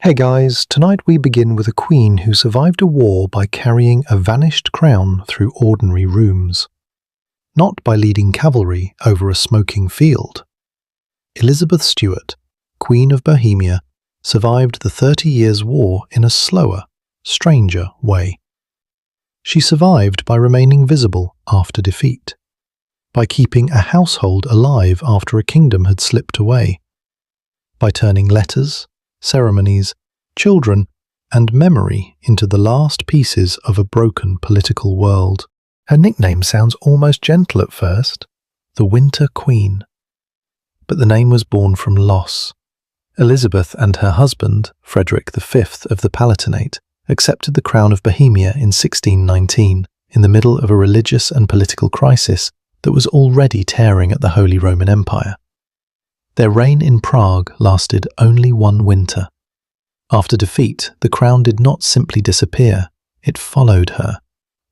Hey guys, tonight we begin with a queen who survived a war by carrying a vanished crown through ordinary rooms, not by leading cavalry over a smoking field. Elizabeth Stuart, Queen of Bohemia, survived the 30 Years' War in a slower, stranger way. She survived by remaining visible after defeat, by keeping a household alive after a kingdom had slipped away, by turning letters, ceremonies, children, and memory into the last pieces of a broken political world. Her nickname sounds almost gentle at first, the Winter Queen. But the name was born from loss. Elizabeth and her husband, Frederick V of the Palatinate, accepted the crown of Bohemia in 1619, in the middle of a religious and political crisis that was already tearing at the Holy Roman Empire. Their reign in Prague lasted only one winter. After defeat, the crown did not simply disappear, it followed her.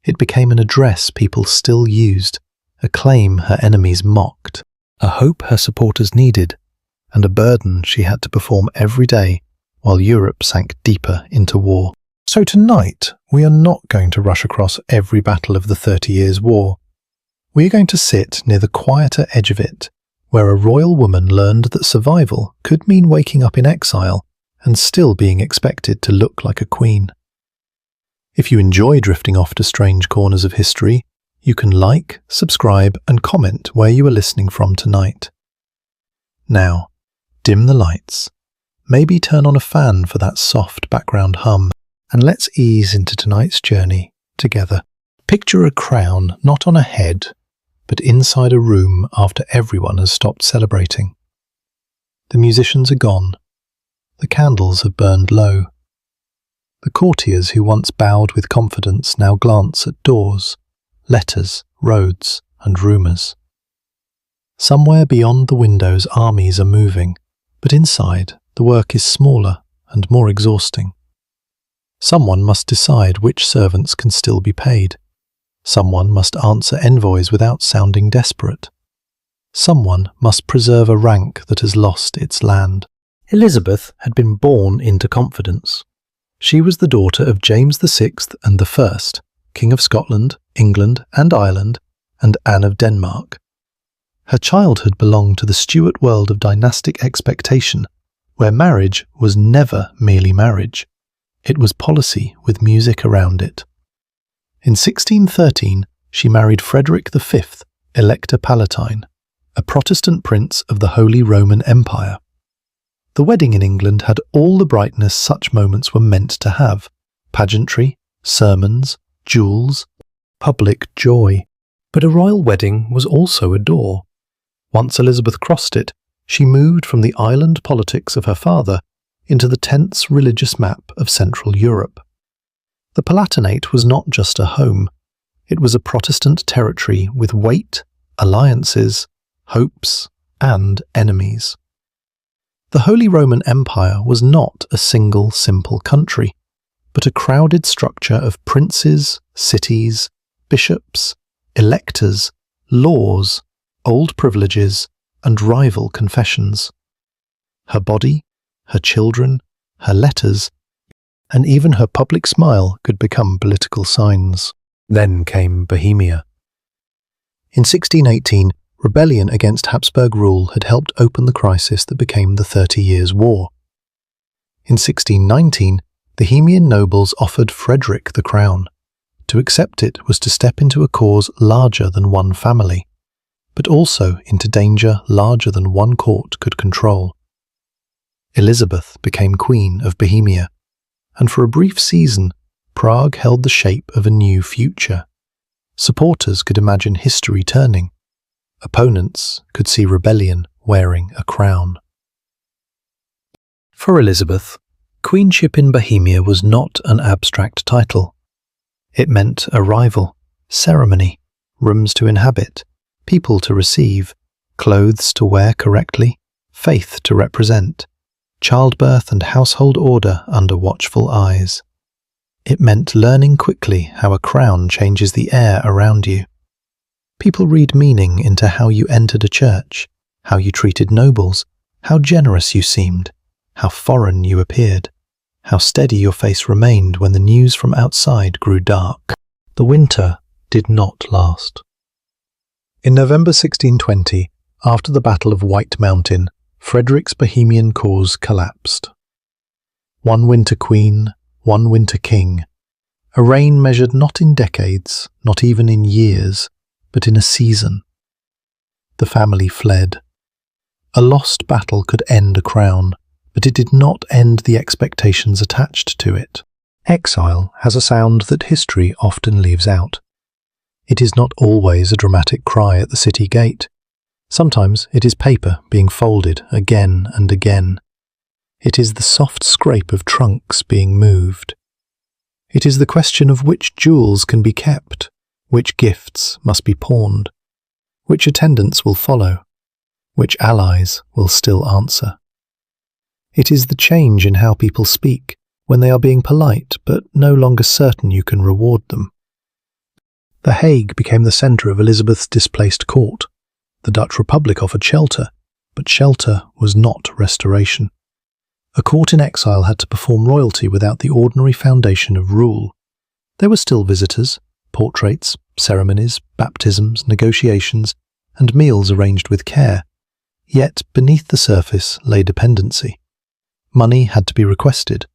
It became an address people still used, a claim her enemies mocked, a hope her supporters needed, and a burden she had to perform every day while Europe sank deeper into war. So tonight, we are not going to rush across every battle of the 30 Years' War. We are going to sit near the quieter edge of it, where a royal woman learned that survival could mean waking up in exile and still being expected to look like a queen. If you enjoy drifting off to strange corners of history, you can like, subscribe, and comment where you are listening from tonight. Now, dim the lights, maybe turn on a fan for that soft background hum, and let's ease into tonight's journey together. Picture a crown not on a head, but inside a room after everyone has stopped celebrating. The musicians are gone. The candles have burned low. The courtiers who once bowed with confidence now glance at doors, letters, roads, and rumours. Somewhere beyond the windows armies are moving, but inside the work is smaller and more exhausting. Someone must decide which servants can still be paid. Someone must answer envoys without sounding desperate. Someone must preserve a rank that has lost its land. Elizabeth had been born into confidence. She was the daughter of James VI and I, King of Scotland, England and Ireland, and Anne of Denmark. Her childhood belonged to the Stuart world of dynastic expectation, where marriage was never merely marriage. It was policy with music around it. In 1613, she married Frederick V, Elector Palatine, a Protestant prince of the Holy Roman Empire. The wedding in England had all the brightness such moments were meant to have: pageantry, sermons, jewels, public joy. But a royal wedding was also a door. Once Elizabeth crossed it, she moved from the island politics of her father into the tense religious map of Central Europe. The Palatinate was not just a home. It was a Protestant territory with weight, alliances, hopes, and enemies. The Holy Roman Empire was not a single simple country, but a crowded structure of princes, cities, bishops, electors, laws, old privileges, and rival confessions. Her body, her children, her letters, and even her public smile could become political signs. Then came Bohemia. In 1618, rebellion against Habsburg rule had helped open the crisis that became the 30 Years' War. In 1619, the Bohemian nobles offered Frederick the crown. To accept it was to step into a cause larger than one family, but also into danger larger than one court could control. Elizabeth became Queen of Bohemia, and for a brief season, Prague held the shape of a new future. Supporters could imagine history turning. Opponents could see rebellion wearing a crown. For Elizabeth, queenship in Bohemia was not an abstract title. It meant arrival, ceremony, rooms to inhabit, people to receive, clothes to wear correctly, faith to represent, childbirth and household order under watchful eyes. It meant learning quickly how a crown changes the air around you. People read meaning into how you entered a church, how you treated nobles, how generous you seemed, how foreign you appeared. how steady your face remained when the news from outside grew dark. The winter did not last. In November 1620, after the Battle of White Mountain, Frederick's Bohemian cause collapsed. One winter queen, one winter king, a reign measured not in decades, not even in years, but in a season. The family fled. A lost battle could end a crown, but it did not end the expectations attached to it. Exile has a sound that history often leaves out. It is not always a dramatic cry at the city gate. Sometimes it is paper being folded again and again. It is the soft scrape of trunks being moved. It is the question of which jewels can be kept, which gifts must be pawned, which attendants will follow, which allies will still answer. It is the change in how people speak when they are being polite but no longer certain you can reward them. The Hague became the centre of Elizabeth's displaced court. The Dutch Republic offered shelter, but shelter was not restoration. A court in exile had to perform royalty without the ordinary foundation of rule. There were still visitors, portraits, ceremonies, baptisms, negotiations, and meals arranged with care. Yet beneath the surface lay dependency. Money had to be requested,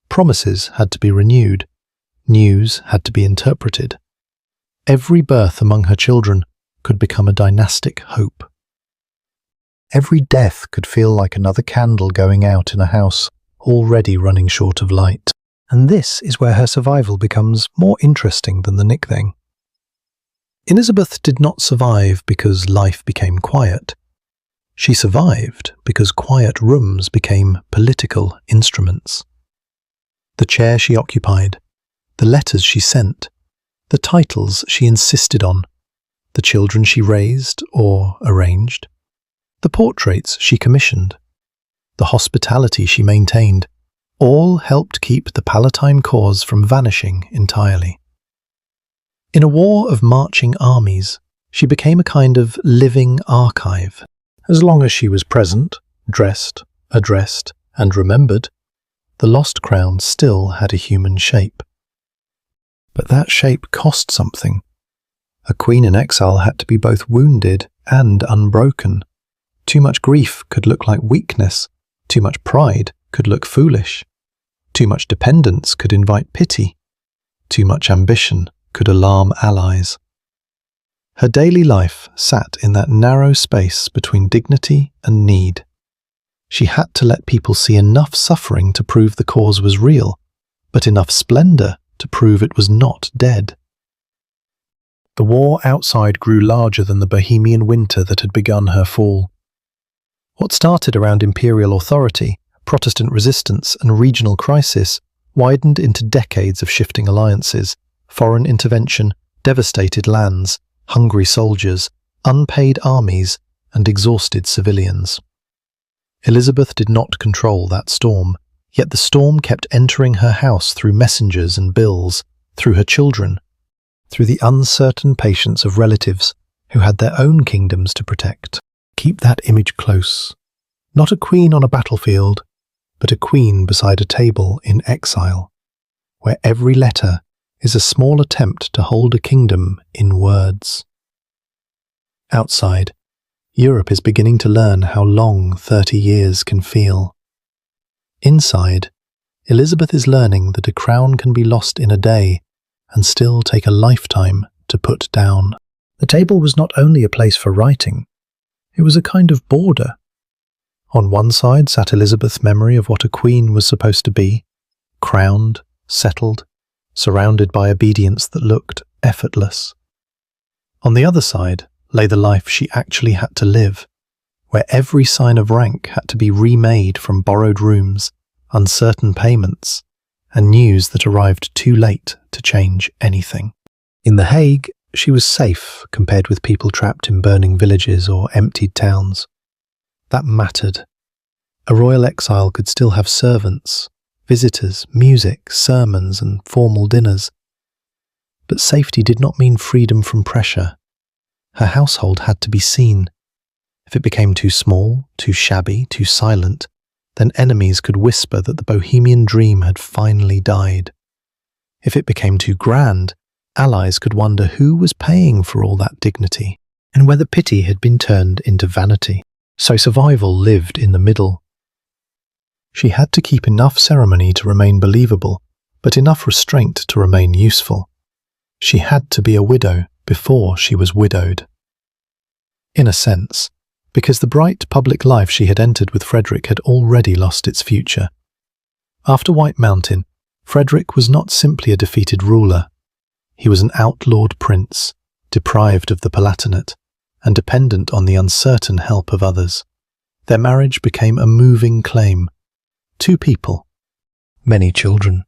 promises had to be renewed, news had to be interpreted. Every birth among her children could become a dynastic hope. Every death could feel like another candle going out in a house already running short of light. And this is where her survival becomes more interesting than the nickname. Elizabeth did not survive because life became quiet. She survived because quiet rooms became political instruments. The chair she occupied, the letters she sent, the titles she insisted on, the children she raised or arranged, the portraits she commissioned, the hospitality she maintained, all helped keep the Palatine cause from vanishing entirely. In a war of marching armies, she became a kind of living archive. As long as she was present, dressed, addressed, and remembered, the lost crown still had a human shape. But that shape cost something. A queen in exile had to be both wounded and unbroken. Too much grief could look like weakness, too much pride could look foolish, too much dependence could invite pity, too much ambition could alarm allies. Her daily life sat in that narrow space between dignity and need. She had to let people see enough suffering to prove the cause was real, but enough splendor to prove it was not dead. The war outside grew larger than the Bohemian winter that had begun her fall. What started around imperial authority, Protestant resistance, and regional crisis widened into decades of shifting alliances, foreign intervention, devastated lands, hungry soldiers, unpaid armies, and exhausted civilians. Elizabeth did not control that storm, yet the storm kept entering her house through messengers and bills, through her children, through the uncertain patience of relatives who had their own kingdoms to protect. Keep that image close. Not a queen on a battlefield, but a queen beside a table in exile, where every letter is a small attempt to hold a kingdom in words. Outside, Europe is beginning to learn how long 30 years can feel. Inside, Elizabeth is learning that a crown can be lost in a day and still take a lifetime to put down. The table was not only a place for writing, it was a kind of border. On one side sat Elizabeth's memory of what a queen was supposed to be, crowned, settled, surrounded by obedience that looked effortless. On the other side lay the life she actually had to live, where every sign of rank had to be remade from borrowed rooms, uncertain payments, and news that arrived too late to change anything. In The Hague, she was safe compared with people trapped in burning villages or emptied towns. That mattered. A royal exile could still have servants, visitors, music, sermons, and formal dinners. But safety did not mean freedom from pressure. Her household had to be seen. If it became too small, too shabby, too silent, then enemies could whisper that the bohemian dream had finally died. If it became too grand, allies could wonder who was paying for all that dignity, and whether pity had been turned into vanity. So survival lived in the middle. She had to keep enough ceremony to remain believable, but enough restraint to remain useful. She had to be a widow before she was widowed. In a sense, because the bright public life she had entered with Frederick had already lost its future. After White Mountain, Frederick was not simply a defeated ruler. He was an outlawed prince, deprived of the Palatinate, and dependent on the uncertain help of others. Their marriage became a moving claim. 2 people, many children,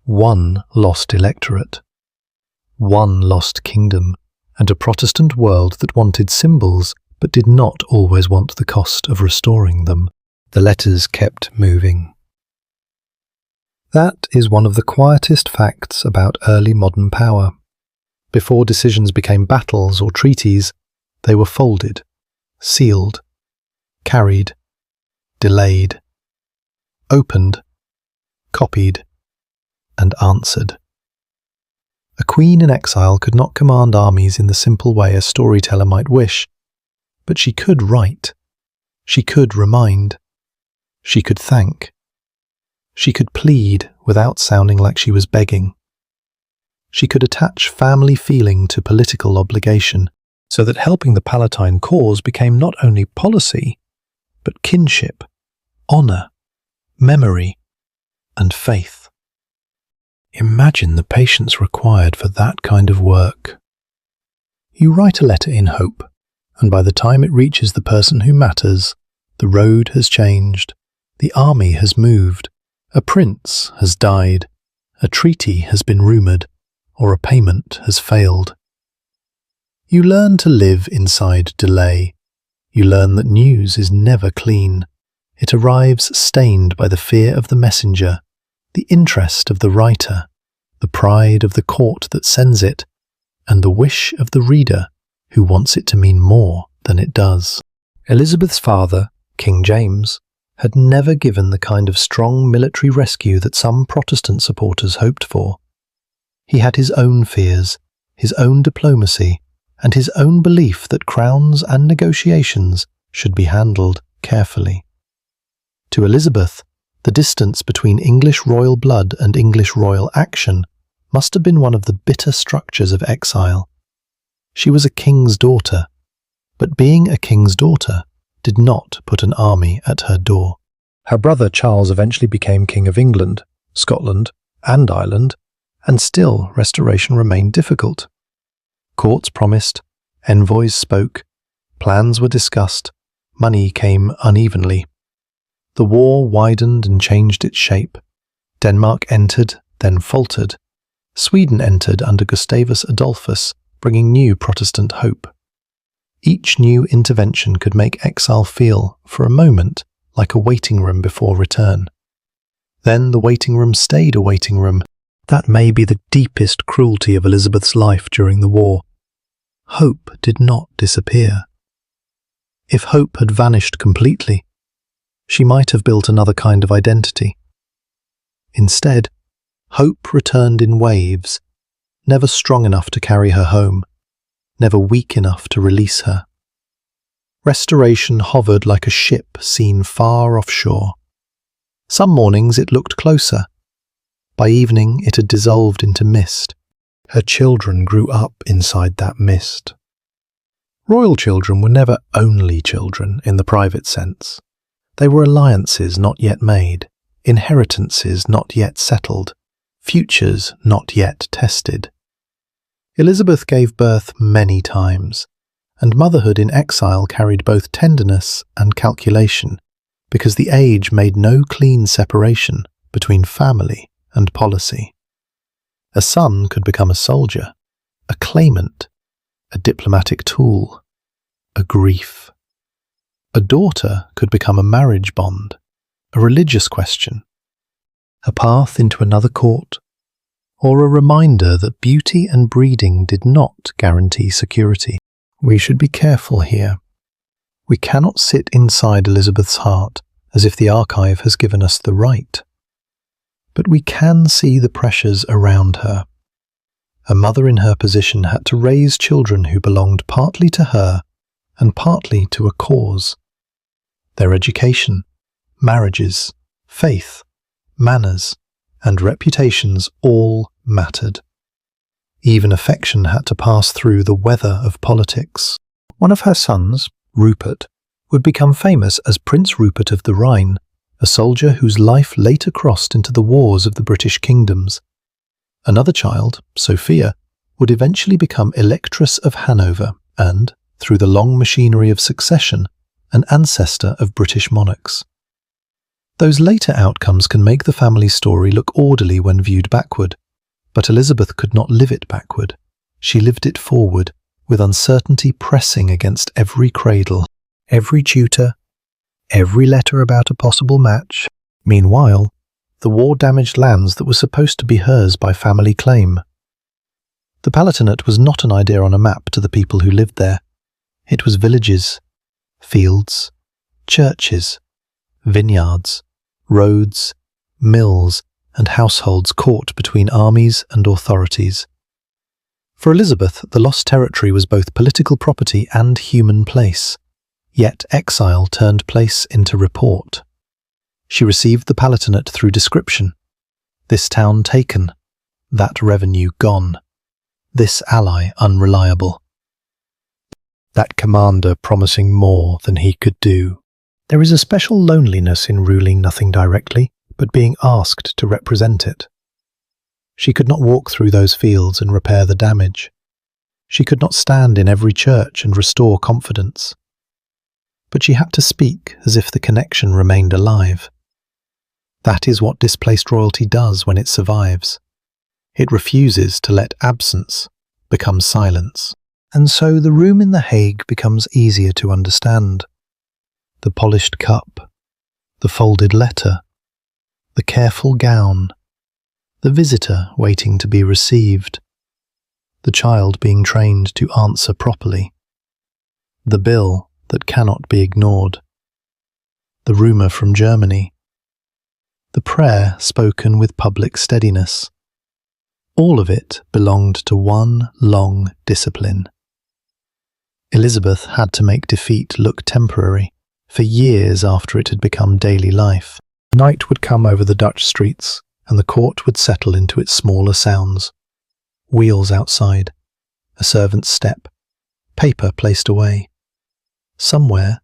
1 lost electorate, 1 lost kingdom, and a Protestant world that wanted symbols but did not always want the cost of restoring them. The letters kept moving. That is one of the quietest facts about early modern power. Before decisions became battles or treaties, they were folded, sealed, carried, delayed, opened, copied, and answered. A queen in exile could not command armies in the simple way a storyteller might wish, but she could write, she could remind, she could thank, she could plead without sounding like she was begging. She could attach family feeling to political obligation, so that helping the Palatine cause became not only policy, but kinship, honour, memory, and faith. Imagine the patience required for that kind of work. You write a letter in hope, and by the time it reaches the person who matters, the road has changed, the army has moved, a prince has died, a treaty has been rumoured, or a payment has failed. You learn to live inside delay. You learn that news is never clean. It arrives stained by the fear of the messenger, the interest of the writer, the pride of the court that sends it, and the wish of the reader who wants it to mean more than it does. Elizabeth's father, King James, had never given the kind of strong military rescue that some Protestant supporters hoped for. He had his own fears, his own diplomacy, and his own belief that crowns and negotiations should be handled carefully. To Elizabeth, the distance between English royal blood and English royal action must have been one of the bitter structures of exile. She was a king's daughter, but being a king's daughter did not put an army at her door. Her brother Charles eventually became King of England, Scotland, and Ireland, and still restoration remained difficult. Courts promised, envoys spoke, plans were discussed, money came unevenly. The war widened and changed its shape. Denmark entered, then faltered. Sweden entered under Gustavus Adolphus, bringing new Protestant hope. Each new intervention could make exile feel, for a moment, like a waiting room before return. Then the waiting room stayed a waiting room. That may be the deepest cruelty of Elizabeth's life during the war. Hope did not disappear. If hope had vanished completely, she might have built another kind of identity. Instead, hope returned in waves, never strong enough to carry her home, never weak enough to release her. Restoration hovered like a ship seen far offshore. Some mornings it looked closer. By evening it had dissolved into mist. Her children grew up inside that mist. Royal children were never only children in the private sense. They were alliances not yet made, inheritances not yet settled, futures not yet tested. Elizabeth gave birth many times, and motherhood in exile carried both tenderness and calculation, because the age made no clean separation between family and policy. A son could become a soldier, a claimant, a diplomatic tool, a grief. A daughter could become a marriage bond, a religious question, a path into another court, or a reminder that beauty and breeding did not guarantee security. We should be careful here. We cannot sit inside Elizabeth's heart as if the archive has given us the right. But we can see the pressures around her. A mother in her position had to raise children who belonged partly to her and partly to a cause. Their education, marriages, faith, manners, and reputations all mattered. Even affection had to pass through the weather of politics. One of her sons, Rupert, would become famous as Prince Rupert of the Rhine, a soldier whose life later crossed into the wars of the British kingdoms. Another child, Sophia, would eventually become Electress of Hanover and, through the long machinery of succession, an ancestor of British monarchs. Those later outcomes can make the family story look orderly when viewed backward, but Elizabeth could not live it backward. She lived it forward, with uncertainty pressing against every cradle, every tutor, every letter about a possible match. Meanwhile, the war-damaged lands that were supposed to be hers by family claim. The Palatinate was not an idea on a map to the people who lived there. It was villages, fields, churches, vineyards, roads, mills, and households caught between armies and authorities. For Elizabeth, the lost territory was both political property and human place, yet exile turned place into report. She received the Palatinate through description. This town taken, that revenue gone, this ally unreliable, that commander promising more than he could do. There is a special loneliness in ruling nothing directly, but being asked to represent it. She could not walk through those fields and repair the damage. She could not stand in every church and restore confidence. But she had to speak as if the connection remained alive. That is what displaced royalty does when it survives. It refuses to let absence become silence. And so the room in The Hague becomes easier to understand. The polished cup, the folded letter, the careful gown, the visitor waiting to be received, the child being trained to answer properly, the bill that cannot be ignored, the rumour from Germany, the prayer spoken with public steadiness. All of it belonged to one long discipline. Elizabeth had to make defeat look temporary for years after it had become daily life. Night would come over the Dutch streets, and the court would settle into its smaller sounds. Wheels outside, a servant's step, paper placed away. Somewhere,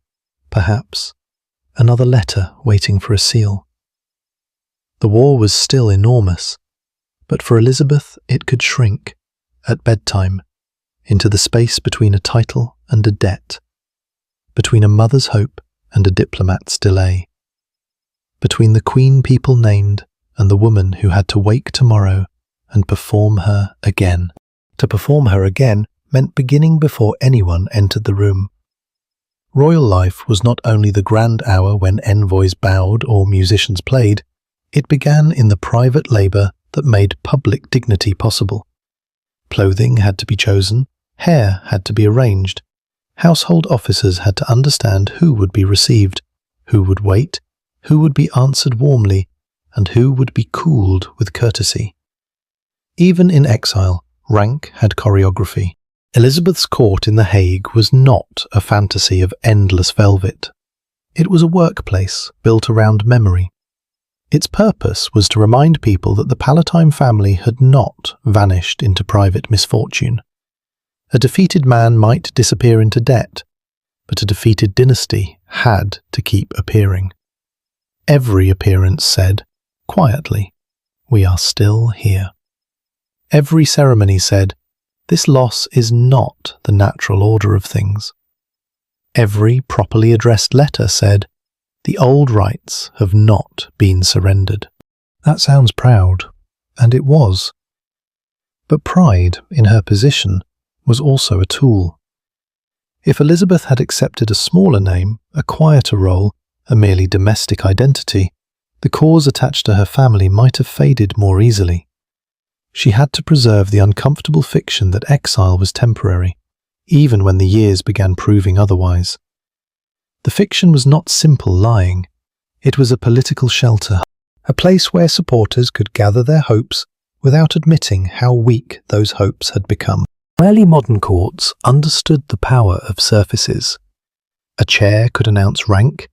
perhaps, another letter waiting for a seal. The war was still enormous, but for Elizabeth it could shrink, at bedtime, into the space between a title and a debt, between a mother's hope and a diplomat's delay, between the queen people named and the woman who had to wake tomorrow and perform her again. To perform her again meant beginning before anyone entered the room. Royal life was not only the grand hour when envoys bowed or musicians played, it began in the private labour that made public dignity possible. Clothing had to be chosen, hair had to be arranged, household officers had to understand who would be received, who would wait, who would be answered warmly, and who would be cooled with courtesy. Even in exile, rank had choreography. Elizabeth's court in The Hague was not a fantasy of endless velvet. It was a workplace built around memory. Its purpose was to remind people that the Palatine family had not vanished into private misfortune. A defeated man might disappear into debt, but a defeated dynasty had to keep appearing. Every appearance said, quietly, "We are still here." Every ceremony said, "This loss is not the natural order of things." Every properly addressed letter said, "The old rights have not been surrendered." That sounds proud, and it was. But pride in her position was also a tool. If Elizabeth had accepted a smaller name, a quieter role, a merely domestic identity, the cause attached to her family might have faded more easily. She had to preserve the uncomfortable fiction that exile was temporary, even when the years began proving otherwise. The fiction was not simple lying. It was a political shelter, a place where supporters could gather their hopes without admitting how weak those hopes had become. Early modern courts understood the power of surfaces. A chair could announce rank,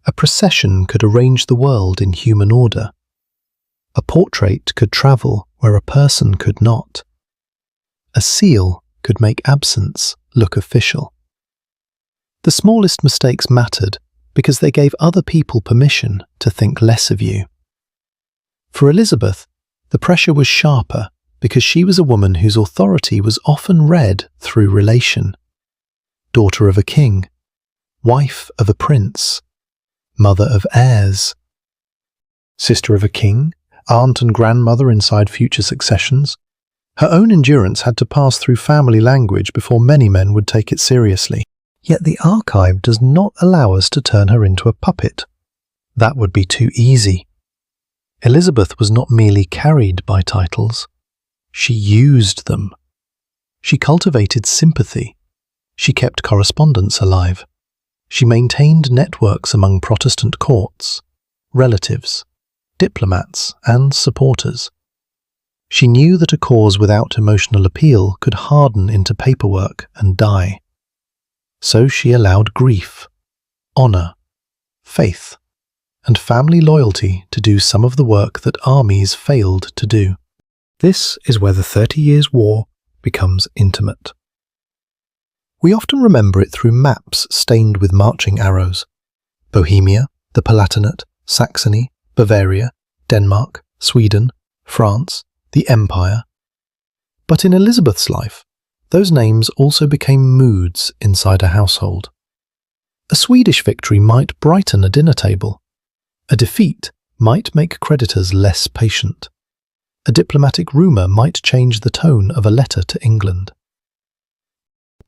a procession could arrange the world in human order. A portrait could travel where a person could not. A seal could make absence look official. The smallest mistakes mattered because they gave other people permission to think less of you. For Elizabeth, the pressure was sharper because she was a woman whose authority was often read through relation. Daughter of a king, wife of a prince, mother of heirs, sister of a king, aunt and grandmother inside future successions. Her own endurance had to pass through family language before many men would take it seriously. Yet the archive does not allow us to turn her into a puppet. That would be too easy. Elizabeth was not merely carried by titles. She used them. She cultivated sympathy. She kept correspondence alive. She maintained networks among Protestant courts, relatives, diplomats, and supporters. She knew that a cause without emotional appeal could harden into paperwork and die. So she allowed grief, honor, faith, and family loyalty to do some of the work that armies failed to do. This is where the 30 Years' War becomes intimate. We often remember it through maps stained with marching arrows. Bohemia, the Palatinate, Saxony, Bavaria, Denmark, Sweden, France, the Empire. But in Elizabeth's life, those names also became moods inside a household. A Swedish victory might brighten a dinner table. A defeat might make creditors less patient. A diplomatic rumour might change the tone of a letter to England.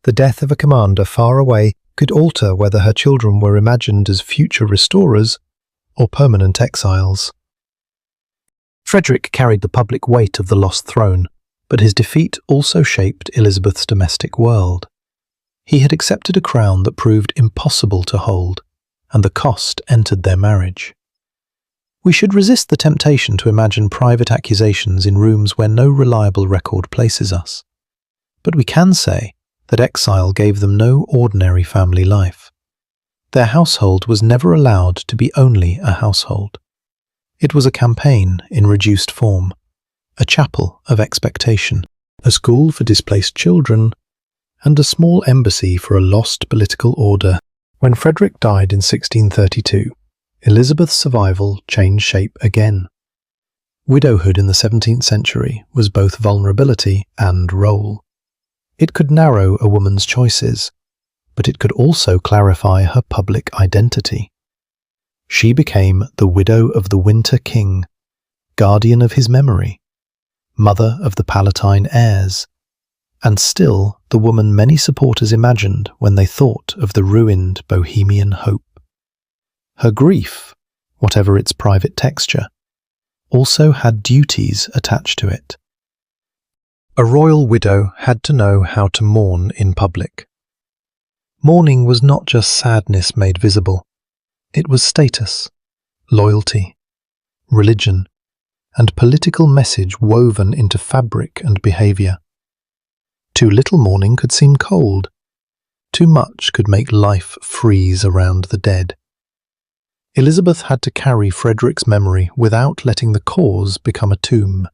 The death of a commander far away could alter whether her children were imagined as future restorers or permanent exiles. Frederick carried the public weight of the lost throne, but his defeat also shaped Elizabeth's domestic world. He had accepted a crown that proved impossible to hold, and the cost entered their marriage. We should resist the temptation to imagine private accusations in rooms where no reliable record places us. But we can say that exile gave them no ordinary family life. Their household was never allowed to be only a household. It was a campaign in reduced form, a chapel of expectation, a school for displaced children, and a small embassy for a lost political order. When Frederick died in 1632, Elizabeth's survival changed shape again. Widowhood in the 17th century was both vulnerability and role. It could narrow a woman's choices, but it could also clarify her public identity. She became the widow of the Winter King, guardian of his memory, mother of the Palatine heirs, and still the woman many supporters imagined when they thought of the ruined Bohemian hope. Her grief, whatever its private texture, also had duties attached to it. A royal widow had to know how to mourn in public. Mourning was not just sadness made visible. It was status, loyalty, religion, and political message woven into fabric and behaviour. Too little mourning could seem cold. Too much could make life freeze around the dead. Elizabeth had to carry Frederick's memory without letting the cause become a tomb.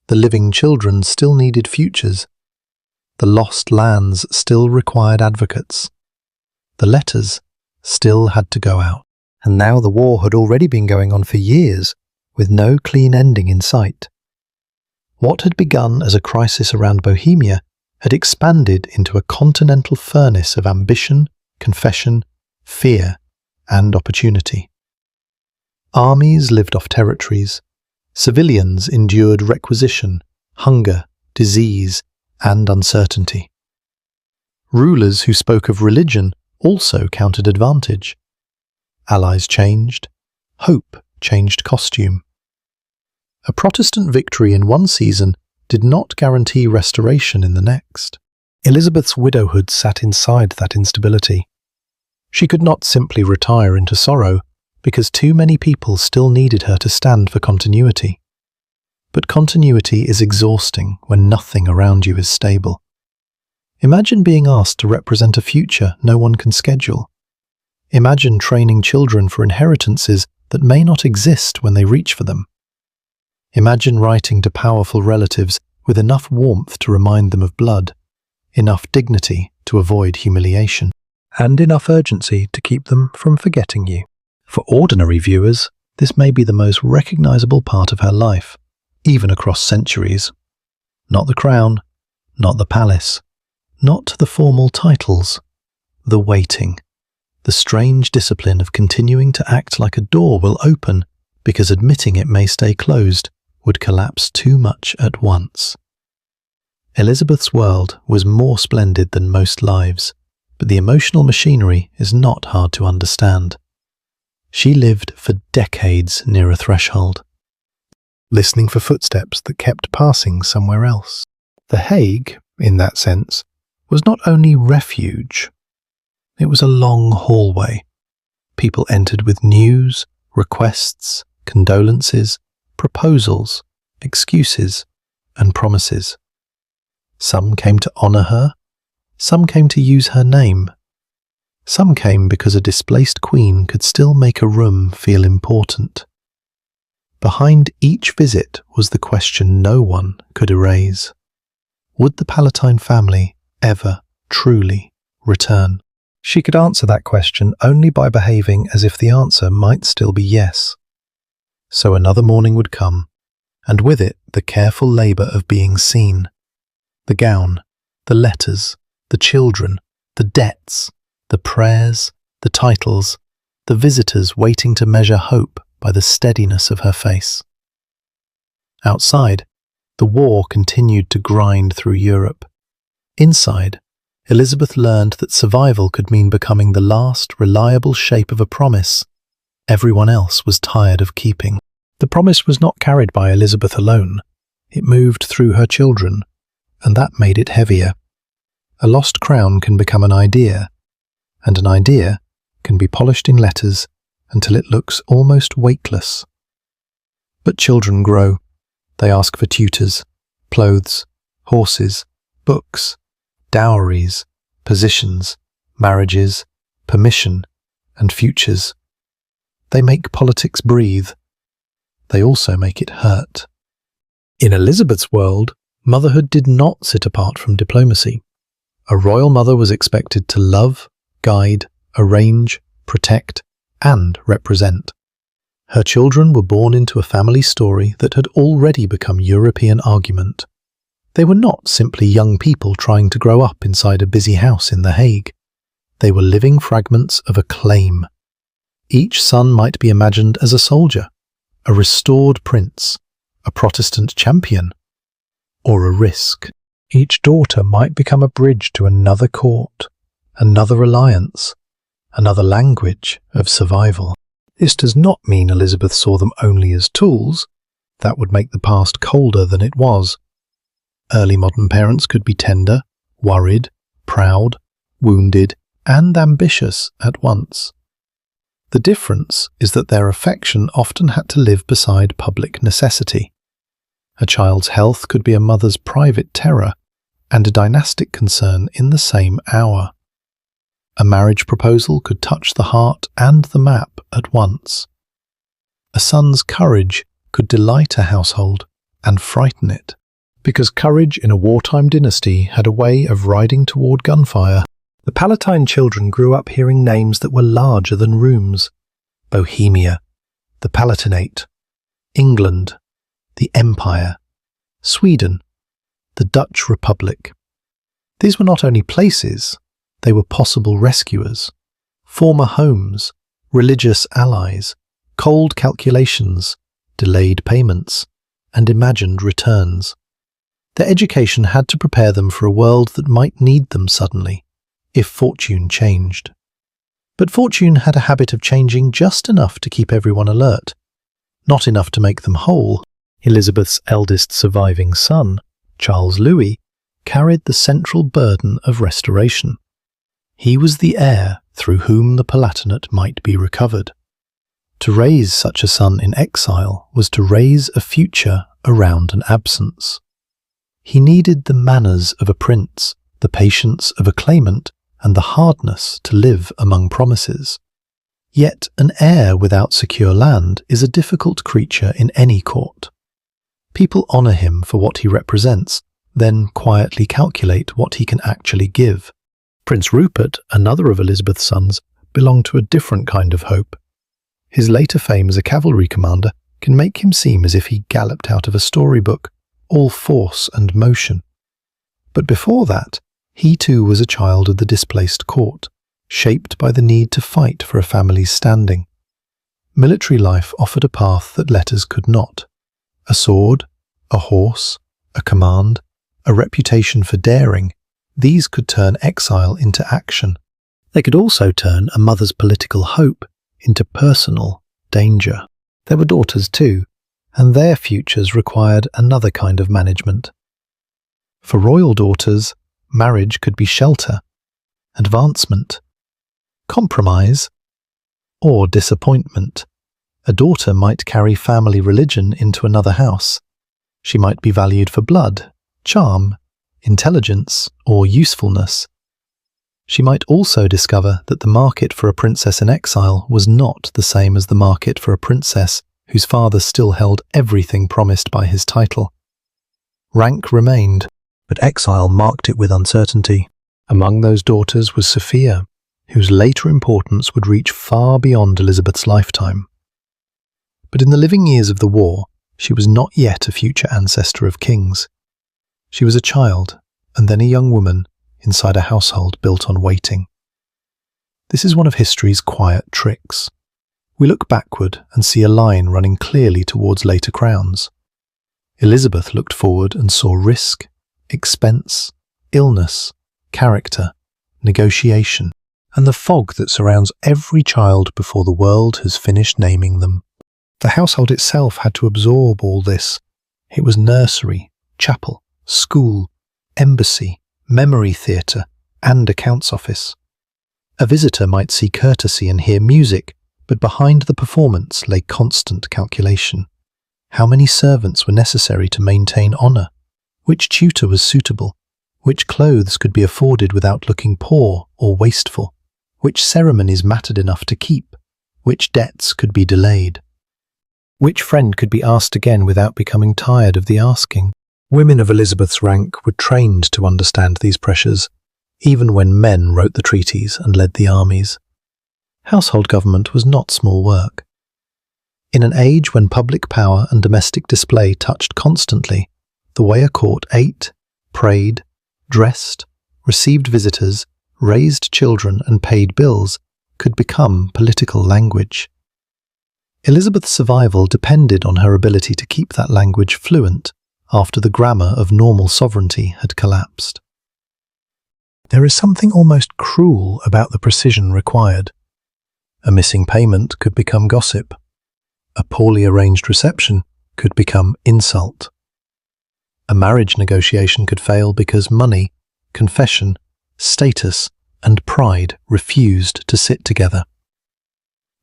The living children still needed futures. The lost lands still required advocates. The letters still had to go out. And now the war had already been going on for years, with no clean ending in sight. What had begun as a crisis around Bohemia had expanded into a continental furnace of ambition, confession, fear, and opportunity. Armies lived off territories. Civilians endured requisition, hunger, disease, and uncertainty. Rulers who spoke of religion also counted advantage. Allies changed. Hope changed costume. A Protestant victory in one season did not guarantee restoration in the next. Elizabeth's widowhood sat inside that instability. She could not simply retire into sorrow, because too many people still needed her to stand for continuity. But continuity is exhausting when nothing around you is stable. Imagine being asked to represent a future no one can schedule. Imagine training children for inheritances that may not exist when they reach for them. Imagine writing to powerful relatives with enough warmth to remind them of blood, enough dignity to avoid humiliation, and enough urgency to keep them from forgetting you. For ordinary viewers, this may be the most recognizable part of her life, even across centuries. Not the crown, not the palace, not the formal titles, the waiting, the strange discipline of continuing to act like a door will open because admitting it may stay closed would collapse too much at once. Elizabeth's world was more splendid than most lives, but the emotional machinery is not hard to understand. She lived for decades near a threshold, listening for footsteps that kept passing somewhere else. The Hague, in that sense, was not only refuge, it was a long hallway. People entered with news, requests, condolences, proposals, excuses, and promises. Some came to honour her, some came to use her name. Some came because a displaced queen could still make a room feel important. Behind each visit was the question no one could erase. Would the Palatine family ever truly return? She could answer that question only by behaving as if the answer might still be yes. So another morning would come, and with it the careful labour of being seen. The gown, the letters, the children, the debts, the prayers, the titles, the visitors waiting to measure hope by the steadiness of her face. Outside, the war continued to grind through Europe. Inside, Elizabeth learned that survival could mean becoming the last reliable shape of a promise everyone else was tired of keeping. The promise was not carried by Elizabeth alone. It moved through her children, and that made it heavier. A lost crown can become an idea, and an idea can be polished in letters until it looks almost weightless. But children grow. They ask for tutors, clothes, horses, books, dowries, positions, marriages, permission, and futures. They make politics breathe. They also make it hurt. In Elizabeth's world, motherhood did not sit apart from diplomacy. A royal mother was expected to love, guide, arrange, protect, and represent. Her children were born into a family story that had already become European argument. They were not simply young people trying to grow up inside a busy house in The Hague. They were living fragments of a claim. Each son might be imagined as a soldier, a restored prince, a Protestant champion, or a risk. Each daughter might become a bridge to another court, another alliance, another language of survival. This does not mean Elizabeth saw them only as tools. That would make the past colder than it was. Early modern parents could be tender, worried, proud, wounded, and ambitious at once. The difference is that their affection often had to live beside public necessity. A child's health could be a mother's private terror and a dynastic concern in the same hour. A marriage proposal could touch the heart and the map at once. A son's courage could delight a household and frighten it, because courage in a wartime dynasty had a way of riding toward gunfire. The Palatine children grew up hearing names that were larger than rooms. Bohemia, the Palatinate, England, the Empire, Sweden, the Dutch Republic. These were not only places, they were possible rescuers, former homes, religious allies, cold calculations, delayed payments, and imagined returns. Their education had to prepare them for a world that might need them suddenly, if fortune changed. But fortune had a habit of changing just enough to keep everyone alert, not enough to make them whole. Elizabeth's eldest surviving son, Charles Louis, carried the central burden of restoration. He was the heir through whom the Palatinate might be recovered. To raise such a son in exile was to raise a future around an absence. He needed the manners of a prince, the patience of a claimant, and the hardness to live among promises. Yet an heir without secure land is a difficult creature in any court. People honour him for what he represents, then quietly calculate what he can actually give. Prince Rupert, another of Elizabeth's sons, belonged to a different kind of hope. His later fame as a cavalry commander can make him seem as if he galloped out of a storybook, all force and motion. But before that, he too was a child of the displaced court, shaped by the need to fight for a family's standing. Military life offered a path that letters could not. A sword, a horse, a command, a reputation for daring, these could turn exile into action. They could also turn a mother's political hope into personal danger. There were daughters too, and their futures required another kind of management. For royal daughters, marriage could be shelter, advancement, compromise, or disappointment. A daughter might carry family religion into another house. She might be valued for blood, charm, intelligence, or usefulness. She might also discover that the market for a princess in exile was not the same as the market for a princess whose father still held everything promised by his title. Rank remained, but exile marked it with uncertainty. Among those daughters was Sophia, whose later importance would reach far beyond Elizabeth's lifetime. But in the living years of the war, she was not yet a future ancestor of kings. She was a child, and then a young woman, inside a household built on waiting. This is one of history's quiet tricks. We look backward and see a line running clearly towards later crowns. Elizabeth looked forward and saw risk, expense, illness, character, negotiation, and the fog that surrounds every child before the world has finished naming them. The household itself had to absorb all this. It was nursery, chapel, school, embassy, memory theatre, and accounts office. A visitor might see courtesy and hear music, but behind the performance lay constant calculation. How many servants were necessary to maintain honour? Which tutor was suitable? Which clothes could be afforded without looking poor or wasteful? Which ceremonies mattered enough to keep? Which debts could be delayed? Which friend could be asked again without becoming tired of the asking? Women of Elizabeth's rank were trained to understand these pressures, even when men wrote the treaties and led the armies. Household government was not small work. In an age when public power and domestic display touched constantly, the way a court ate, prayed, dressed, received visitors, raised children and paid bills could become political language. Elizabeth's survival depended on her ability to keep that language fluent after the grammar of normal sovereignty had collapsed. There is something almost cruel about the precision required. A missing payment could become gossip. A poorly arranged reception could become insult. A marriage negotiation could fail because money, confession, status, and pride refused to sit together.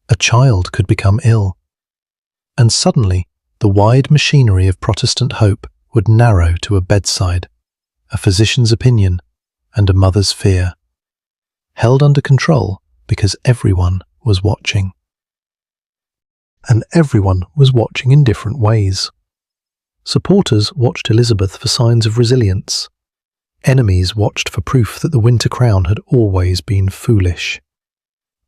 A child could become ill. And suddenly, the wide machinery of Protestant hope would narrow to a bedside, a physician's opinion, and a mother's fear, held under control because everyone was watching. And everyone was watching in different ways. Supporters watched Elizabeth for signs of resilience. Enemies watched for proof that the winter crown had always been foolish.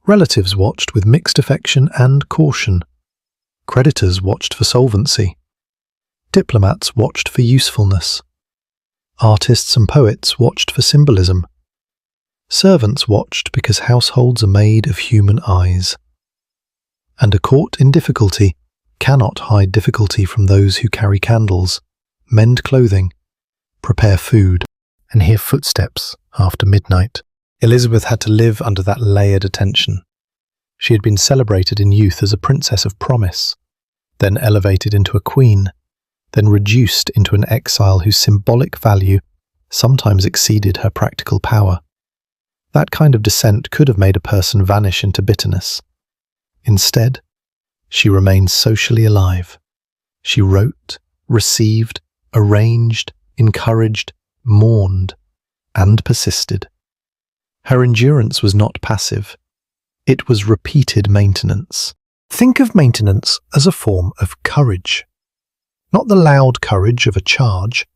Relatives watched with mixed affection and caution. Creditors watched for solvency. Diplomats watched for usefulness. Artists and poets watched for symbolism. Servants watched because households are made of human eyes. And a court in difficulty cannot hide difficulty from those who carry candles, mend clothing, prepare food, and hear footsteps after midnight. Elizabeth had to live under that layered attention. She had been celebrated in youth as a princess of promise, then elevated into a queen, then reduced into an exile whose symbolic value sometimes exceeded her practical power. That kind of descent could have made a person vanish into bitterness. Instead, she remained socially alive. She wrote, received, arranged, encouraged, mourned, and persisted. Her endurance was not passive. It was repeated maintenance. Think of maintenance as a form of courage. Not the loud courage of a charge,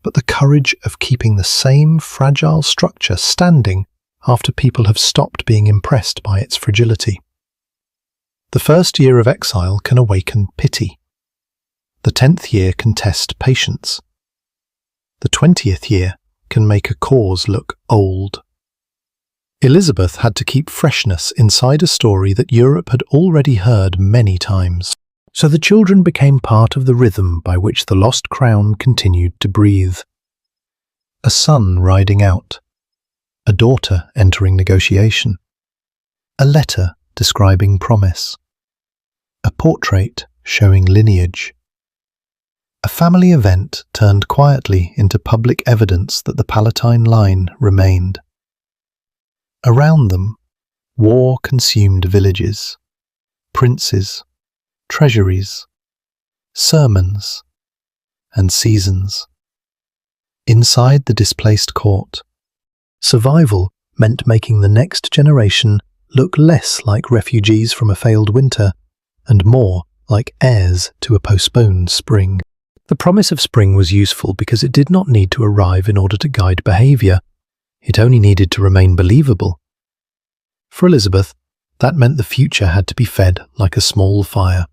but the courage of keeping the same fragile structure standing after people have stopped being impressed by its fragility. The first year of exile can awaken pity. The 10th year can test patience. The 20th year can make a cause look old. Elizabeth had to keep freshness inside a story that Europe had already heard many times. So the children became part of the rhythm by which the lost crown continued to breathe. A son riding out, a daughter entering negotiation, a letter describing promise, a portrait showing lineage. A family event turned quietly into public evidence that the Palatine line remained. Around them, war-consumed villages, princes, treasuries, sermons, and seasons. Inside the displaced court, survival meant making the next generation look less like refugees from a failed winter and more like heirs to a postponed spring. The promise of spring was useful because it did not need to arrive in order to guide behaviour. It only needed to remain believable. For Elizabeth, that meant the future had to be fed like a small fire.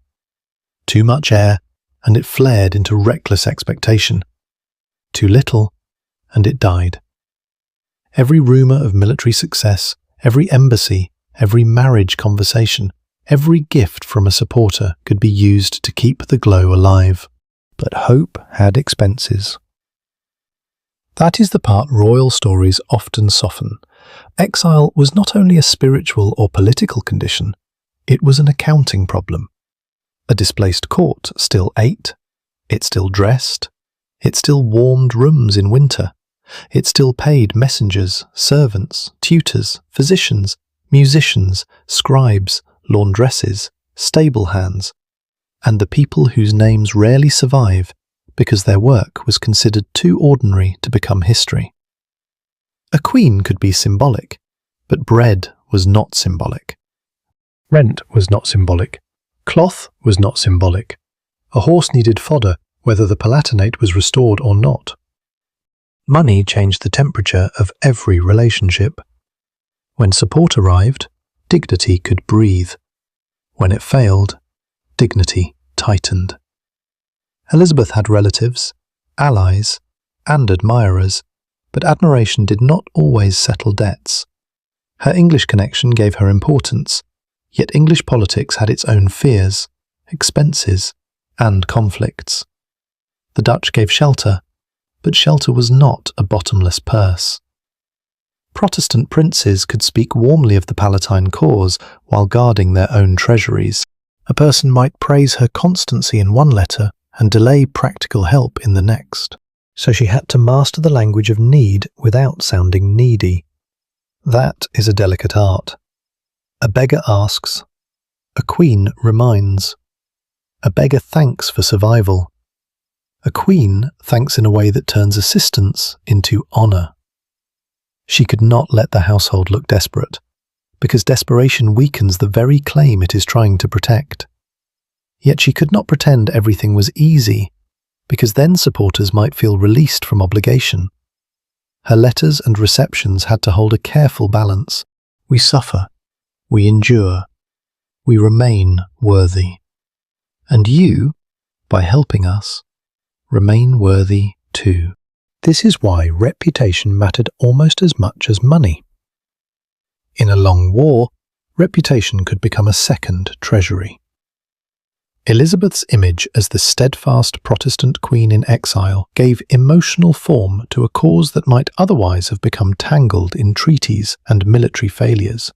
Too much air, and it flared into reckless expectation. Too little, and it died. Every rumour of military success, every embassy, every marriage conversation, every gift from a supporter could be used to keep the glow alive. But hope had expenses. That is the part royal stories often soften. Exile was not only a spiritual or political condition, it was an accounting problem. A displaced court still ate, it still dressed, it still warmed rooms in winter, it still paid messengers, servants, tutors, physicians, musicians, scribes, laundresses, stable hands, and the people whose names rarely survive because their work was considered too ordinary to become history. A queen could be symbolic, but bread was not symbolic. Rent was not symbolic. Cloth was not symbolic. A horse needed fodder, whether the Palatinate was restored or not. Money changed the temperature of every relationship. When support arrived, dignity could breathe. When it failed, dignity tightened. Elizabeth had relatives, allies, and admirers, but admiration did not always settle debts. Her English connection gave her importance, yet English politics had its own fears, expenses, and conflicts. The Dutch gave shelter, but shelter was not a bottomless purse. Protestant princes could speak warmly of the Palatine cause while guarding their own treasuries. A person might praise her constancy in one letter and delay practical help in the next. So she had to master the language of need without sounding needy. That is a delicate art. A beggar asks, a queen reminds. A beggar thanks for survival. A queen thanks in a way that turns assistance into honour. She could not let the household look desperate, because desperation weakens the very claim it is trying to protect. Yet she could not pretend everything was easy, because then supporters might feel released from obligation. Her letters and receptions had to hold a careful balance. We suffer, we endure, we remain worthy. And you, by helping us, remain worthy too. This is why reputation mattered almost as much as money. In a long war, reputation could become a second treasury. Elizabeth's image as the steadfast Protestant queen in exile gave emotional form to a cause that might otherwise have become tangled in treaties and military failures.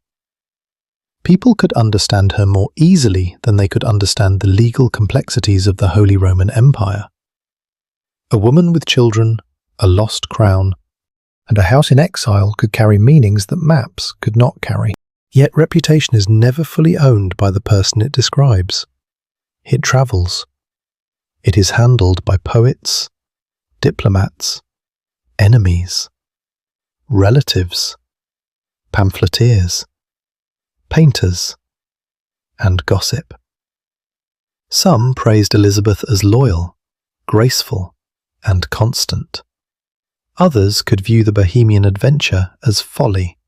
People could understand her more easily than they could understand the legal complexities of the Holy Roman Empire. A woman with children, a lost crown, and a house in exile could carry meanings that maps could not carry. Yet reputation is never fully owned by the person it describes. It travels. It is handled by poets, diplomats, enemies, relatives, pamphleteers, painters, and gossip. Some praised Elizabeth as loyal, graceful, and constant. Others could view the Bohemian adventure as folly,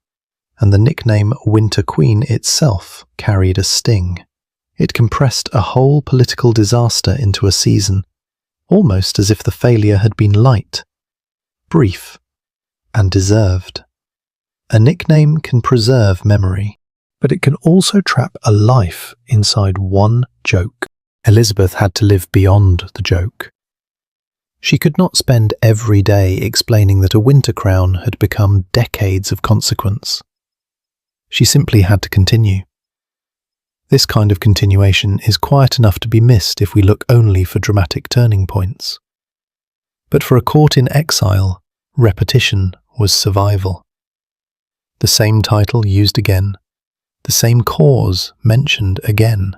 and the nickname Winter Queen itself carried a sting. It compressed a whole political disaster into a season, almost as if the failure had been light, brief, and deserved. A nickname can preserve memory, but it can also trap a life inside one joke. Elizabeth had to live beyond the joke. She could not spend every day explaining that a winter crown had become decades of consequence. She simply had to continue. This kind of continuation is quiet enough to be missed if we look only for dramatic turning points. But for a court in exile, repetition was survival. The same title used again, the same cause mentioned again,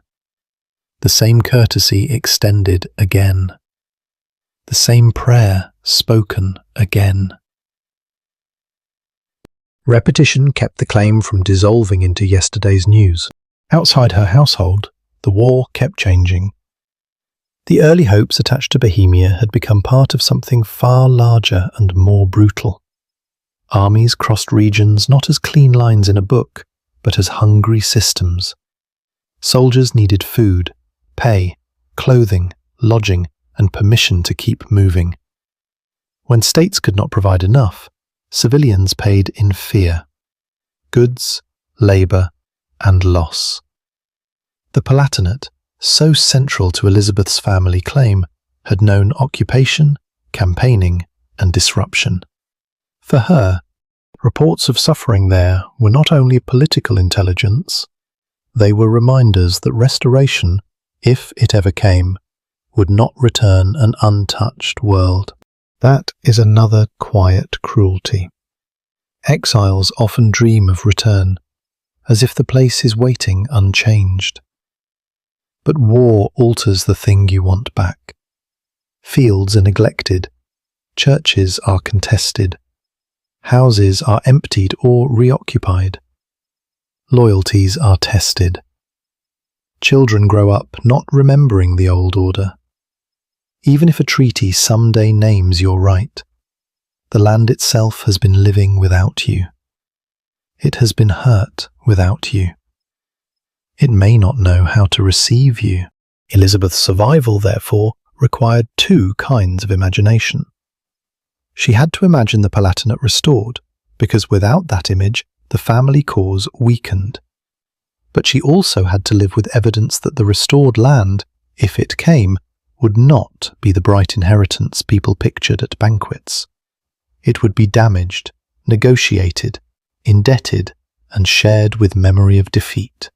the same courtesy extended again, the same prayer spoken again. Repetition kept the claim from dissolving into yesterday's news. Outside her household, the war kept changing. The early hopes attached to Bohemia had become part of something far larger and more brutal. Armies crossed regions not as clean lines in a book, but as hungry systems. Soldiers needed food, pay, clothing, lodging, and permission to keep moving. When states could not provide enough, civilians paid in fear. Goods, labour, and loss. The Palatinate, so central to Elizabeth's family claim, had known occupation, campaigning, and disruption. For her, reports of suffering there were not only political intelligence, they were reminders that restoration, if it ever came, would not return an untouched world. That is another quiet cruelty. Exiles often dream of return, as if the place is waiting unchanged. But war alters the thing you want back. Fields are neglected, churches are contested, houses are emptied or reoccupied. Loyalties are tested. Children grow up not remembering the old order. Even if a treaty someday names your right, the land itself has been living without you. It has been hurt without you. It may not know how to receive you. Elizabeth's survival, therefore, required two kinds of imagination. She had to imagine the Palatinate restored, because without that image, the family cause weakened. But she also had to live with evidence that the restored land, if it came, would not be the bright inheritance people pictured at banquets. It would be damaged, negotiated, indebted, and shared with memory of defeat.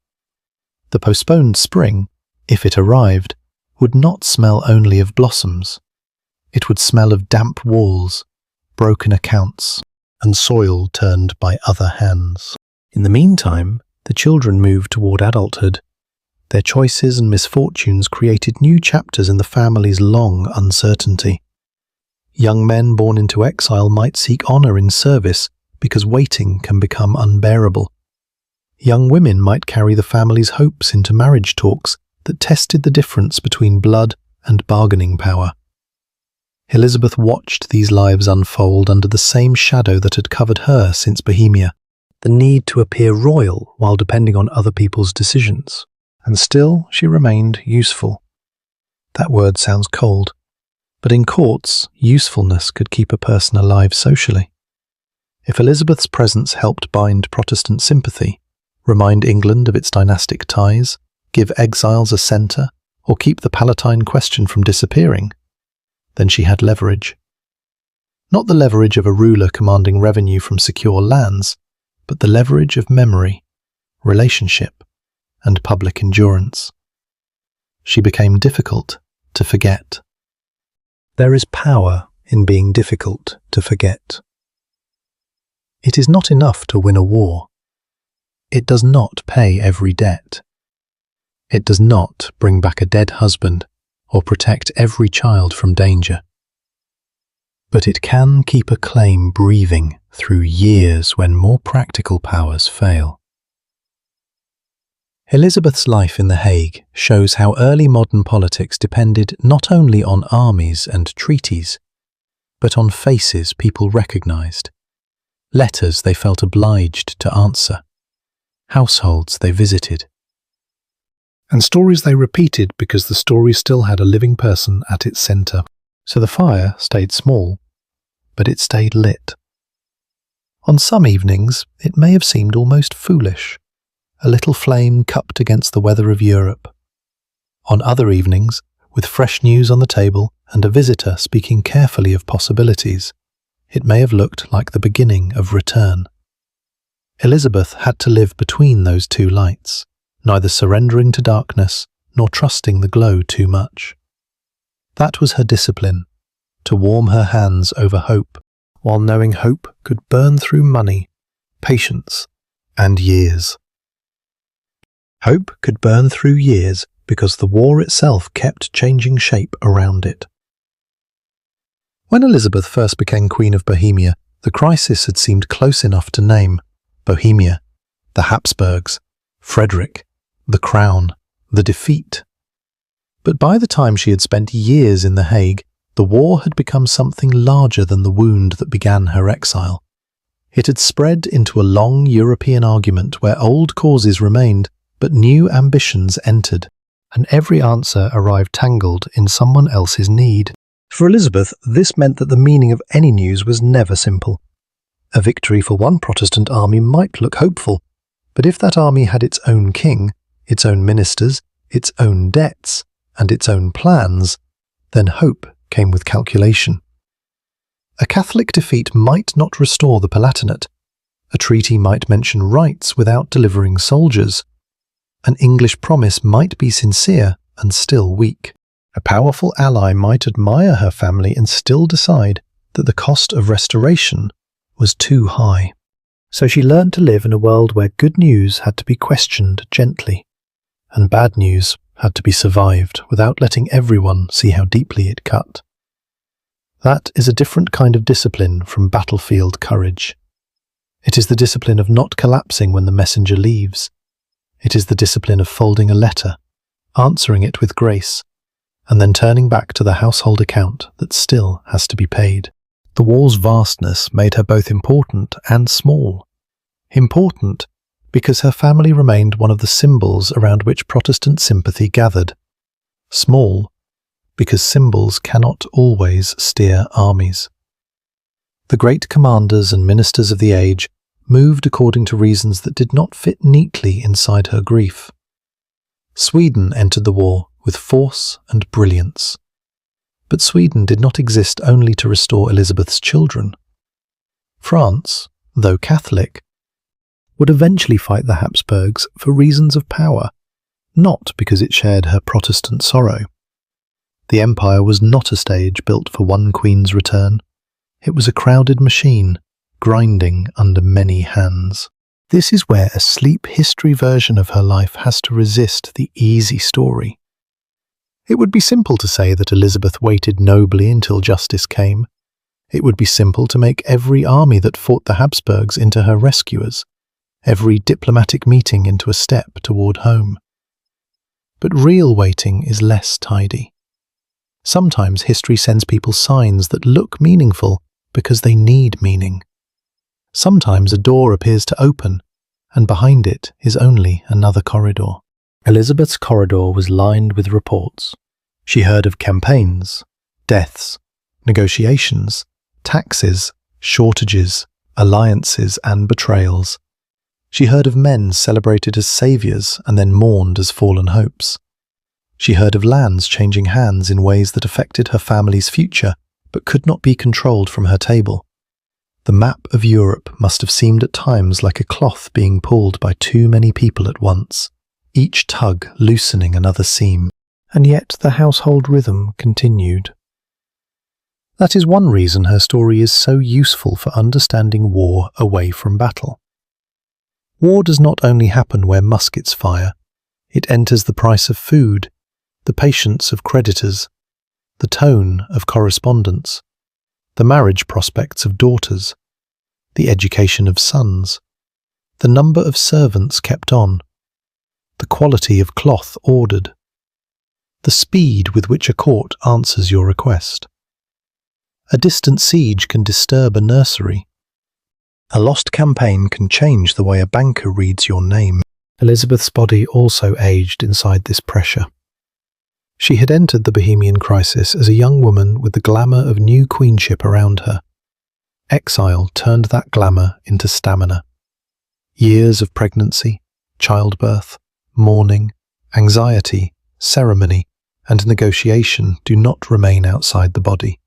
The postponed spring, if it arrived, would not smell only of blossoms. It would smell of damp walls, broken accounts, and soil turned by other hands. In the meantime, the children moved toward adulthood. Their choices and misfortunes created new chapters in the family's long uncertainty. Young men born into exile might seek honor in service because waiting can become unbearable. Young women might carry the family's hopes into marriage talks that tested the difference between blood and bargaining power. Elizabeth watched these lives unfold under the same shadow that had covered her since Bohemia, the need to appear royal while depending on other people's decisions. And still she remained useful. That word sounds cold, but in courts, usefulness could keep a person alive socially. If Elizabeth's presence helped bind Protestant sympathy, remind England of its dynastic ties, give exiles a centre, or keep the Palatine question from disappearing, then she had leverage. Not the leverage of a ruler commanding revenue from secure lands, but the leverage of memory, relationship, and public endurance. She became difficult to forget. There is power in being difficult to forget. It is not enough to win a war. It does not pay every debt. It does not bring back a dead husband or protect every child from danger. But it can keep a claim breathing through years when more practical powers fail. Elizabeth's life in The Hague shows how early modern politics depended not only on armies and treaties, but on faces people recognized, letters they felt obliged to answer, households they visited, and stories they repeated because the story still had a living person at its center. So the fire stayed small, but it stayed lit. On some evenings, it may have seemed almost foolish, a little flame cupped against the weather of Europe. On other evenings, with fresh news on the table and a visitor speaking carefully of possibilities, it may have looked like the beginning of return. Elizabeth had to live between those two lights, neither surrendering to darkness nor trusting the glow too much. That was her discipline, to warm her hands over hope, while knowing hope could burn through money, patience, and years. Hope could burn through years because the war itself kept changing shape around it. When Elizabeth first became Queen of Bohemia, the crisis had seemed close enough to name: Bohemia, the Habsburgs, Frederick, the Crown, the defeat. But by the time she had spent years in The Hague, the war had become something larger than the wound that began her exile. It had spread into a long European argument where old causes remained, but new ambitions entered, and every answer arrived tangled in someone else's need. For Elizabeth, this meant that the meaning of any news was never simple. A victory for one Protestant army might look hopeful, but if that army had its own king, its own ministers, its own debts, and its own plans, then hope came with calculation. A Catholic defeat might not restore the Palatinate. A treaty might mention rights without delivering soldiers. An English promise might be sincere and still weak. A powerful ally might admire her family and still decide that the cost of restoration was too high. So she learned to live in a world where good news had to be questioned gently, and bad news had to be survived without letting everyone see how deeply it cut. That is a different kind of discipline from battlefield courage. It is the discipline of not collapsing when the messenger leaves. It is the discipline of folding a letter, answering it with grace, and then turning back to the household account that still has to be paid. The war's vastness made her both important and small. Important because her family remained one of the symbols around which Protestant sympathy gathered. Small because symbols cannot always steer armies. The great commanders and ministers of the age moved according to reasons that did not fit neatly inside her grief. Sweden entered the war with force and brilliance. But Sweden did not exist only to restore Elizabeth's children. France, though Catholic, would eventually fight the Habsburgs for reasons of power, not because it shared her Protestant sorrow. The empire was not a stage built for one queen's return. It was a crowded machine, grinding under many hands. This is where a sleep history version of her life has to resist the easy story. It would be simple to say that Elizabeth waited nobly until justice came. It would be simple to make every army that fought the Habsburgs into her rescuers, every diplomatic meeting into a step toward home. But real waiting is less tidy. Sometimes history sends people signs that look meaningful because they need meaning. Sometimes a door appears to open, and behind it is only another corridor. Elizabeth's corridor was lined with reports. She heard of campaigns, deaths, negotiations, taxes, shortages, alliances, and betrayals. She heard of men celebrated as saviours and then mourned as fallen hopes. She heard of lands changing hands in ways that affected her family's future, but could not be controlled from her table. The map of Europe must have seemed at times like a cloth being pulled by too many people at once, each tug loosening another seam, and yet the household rhythm continued. That is one reason her story is so useful for understanding war away from battle. War does not only happen where muskets fire, It enters the price of food, the patience of creditors, the tone of correspondence, the marriage prospects of daughters, the education of sons, the number of servants kept on, the quality of cloth ordered, the speed with which a court answers your request. A distant siege can disturb a nursery. A lost campaign can change the way a banker reads your name. Elizabeth's body also aged inside this pressure. She had entered the Bohemian crisis as a young woman with the glamour of new queenship around her. Exile turned that glamour into stamina. Years of pregnancy, childbirth, mourning, anxiety, ceremony, and negotiation do not remain outside the body.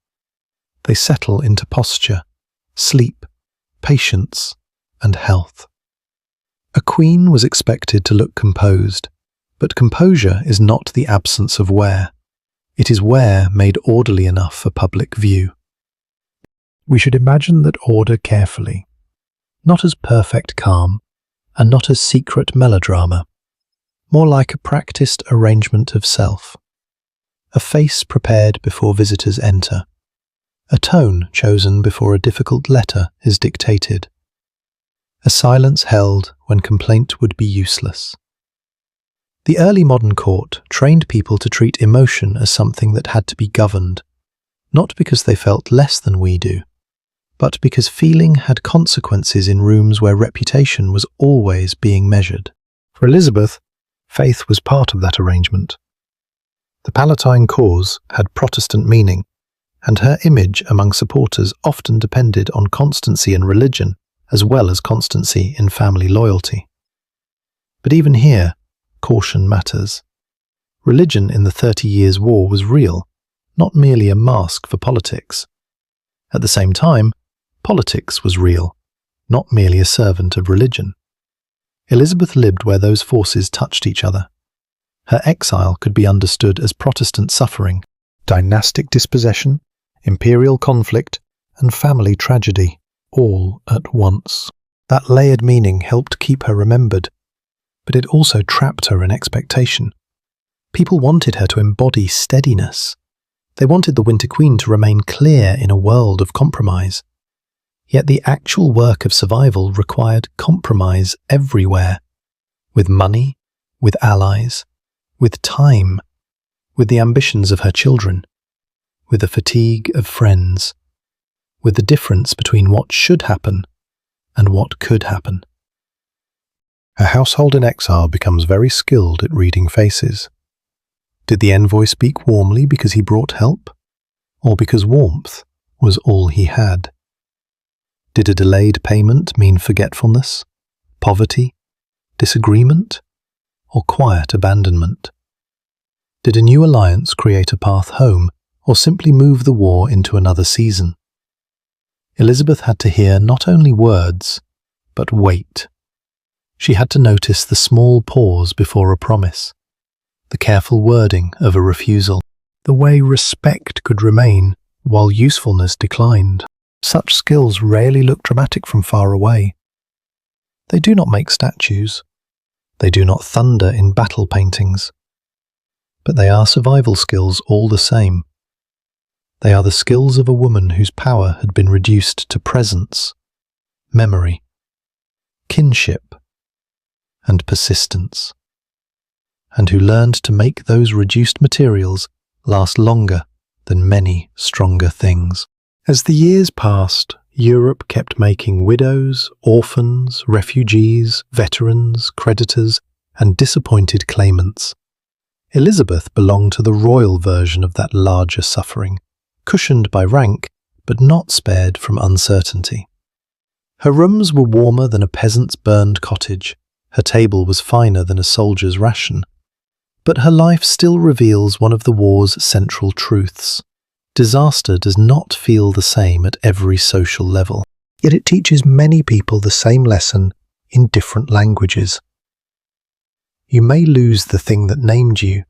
They settle into posture, sleep, patience, and health. A queen was expected to look composed, but composure is not the absence of wear. It is wear made orderly enough for public view. We should imagine that order carefully, not as perfect calm, and not as secret melodrama, more like a practiced arrangement of self. A face prepared before visitors enter, a tone chosen before a difficult letter is dictated, a silence held when complaint would be useless. The early modern court trained people to treat emotion as something that had to be governed, not because they felt less than we do, but because feeling had consequences in rooms where reputation was always being measured. For Elizabeth, faith was part of that arrangement. The Palatine cause had Protestant meaning, and her image among supporters often depended on constancy in religion as well as constancy in family loyalty. But even here, caution matters. Religion in the 30 Years' War was real, not merely a mask for politics. At the same time, politics was real, not merely a servant of religion. Elizabeth lived where those forces touched each other. Her exile could be understood as Protestant suffering, dynastic dispossession, imperial conflict, and family tragedy, all at once. That layered meaning helped keep her remembered, but it also trapped her in expectation. People wanted her to embody steadiness. They wanted the Winter Queen to remain clear in a world of compromise. Yet the actual work of survival required compromise everywhere, with money, with allies, with time, with the ambitions of her children, with the fatigue of friends, with the difference between what should happen and what could happen. A household in exile becomes very skilled at reading faces. Did the envoy speak warmly because he brought help, or because warmth was all he had? Did a delayed payment mean forgetfulness, poverty, disagreement, or quiet abandonment? Did a new alliance create a path home, or simply move the war into another season? Elizabeth had to hear not only words, but weight. She had to notice the small pause before a promise, the careful wording of a refusal, the way respect could remain while usefulness declined. Such skills rarely look dramatic from far away. They do not make statues. They do not thunder in battle paintings. But they are survival skills all the same. They are the skills of a woman whose power had been reduced to presence, memory, kinship, and persistence, and who learned to make those reduced materials last longer than many stronger things. As the years passed, Europe kept making widows, orphans, refugees, veterans, creditors, and disappointed claimants. Elizabeth belonged to the royal version of that larger suffering, cushioned by rank, but not spared from uncertainty. Her rooms were warmer than a peasant's burned cottage, her table was finer than a soldier's ration. But her life still reveals one of the war's central truths. Disaster does not feel the same at every social level, yet it teaches many people the same lesson in different languages. You may lose the thing that named you,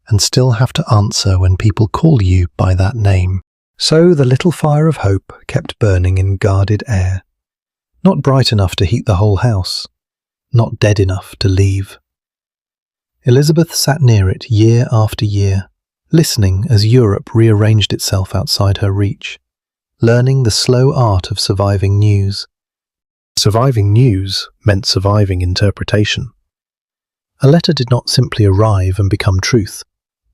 and still have to answer when people call you by that name. So the little fire of hope kept burning in guarded air, not bright enough to heat the whole house, not dead enough to leave. Elizabeth sat near it year after year, listening as Europe rearranged itself outside her reach, learning the slow art of surviving news. Surviving news meant surviving interpretation. A letter did not simply arrive and become truth.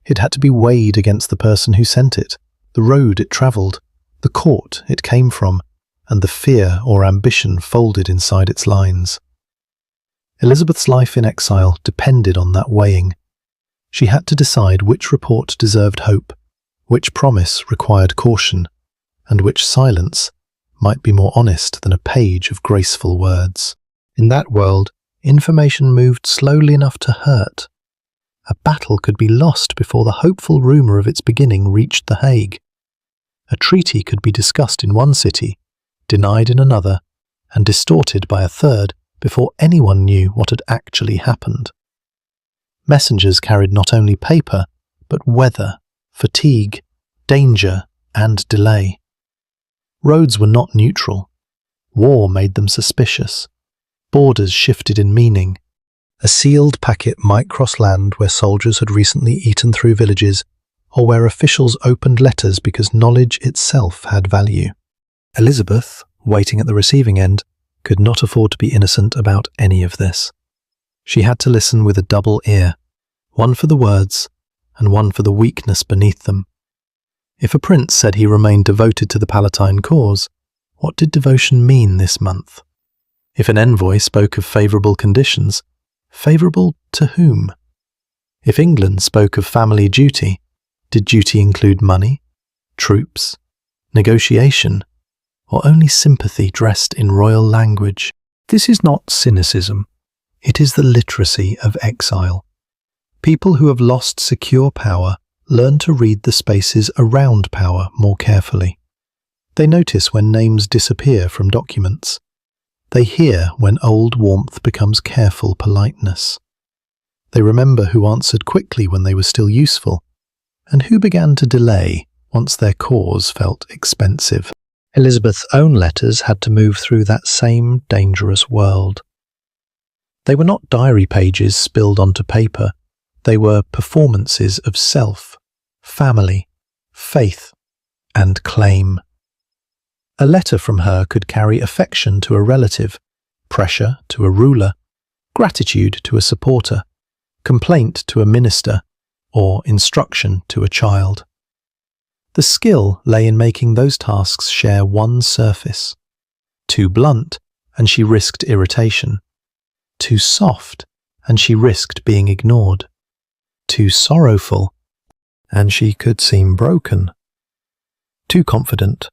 It had to be weighed against the person who sent it, the road it travelled, the court it came from, and the fear or ambition folded inside its lines. Elizabeth's life in exile depended on that weighing. She had to decide which report deserved hope, which promise required caution, and which silence might be more honest than a page of graceful words. In that world, information moved slowly enough to hurt. A battle could be lost before the hopeful rumour of its beginning reached The Hague. A treaty could be discussed in one city, denied in another, and distorted by a third before anyone knew what had actually happened. Messengers carried not only paper, but weather, fatigue, danger, and delay. Roads were not neutral. War made them suspicious. Borders shifted in meaning. A sealed packet might cross land where soldiers had recently eaten through villages, or where officials opened letters because knowledge itself had value. Elizabeth, waiting at the receiving end, could not afford to be innocent about any of this. She had to listen with a double ear, one for the words and one for the weakness beneath them. If a prince said he remained devoted to the Palatine cause, what did devotion mean this month? If an envoy spoke of favourable conditions, favourable to whom? If England spoke of family duty, did duty include money, troops, negotiation, or only sympathy dressed in royal language? This is not cynicism. It is the literacy of exile. People who have lost secure power learn to read the spaces around power more carefully. They notice when names disappear from documents. They hear when old warmth becomes careful politeness. They remember who answered quickly when they were still useful, and who began to delay once their cause felt expensive. Elizabeth's own letters had to move through that same dangerous world. They were not diary pages spilled onto paper. They were performances of self, family, faith, and claim. A letter from her could carry affection to a relative, pressure to a ruler, gratitude to a supporter, complaint to a minister, or instruction to a child. The skill lay in making those tasks share one surface. Too blunt, and she risked irritation. Too soft, and she risked being ignored. Too sorrowful, and she could seem broken. Too confident,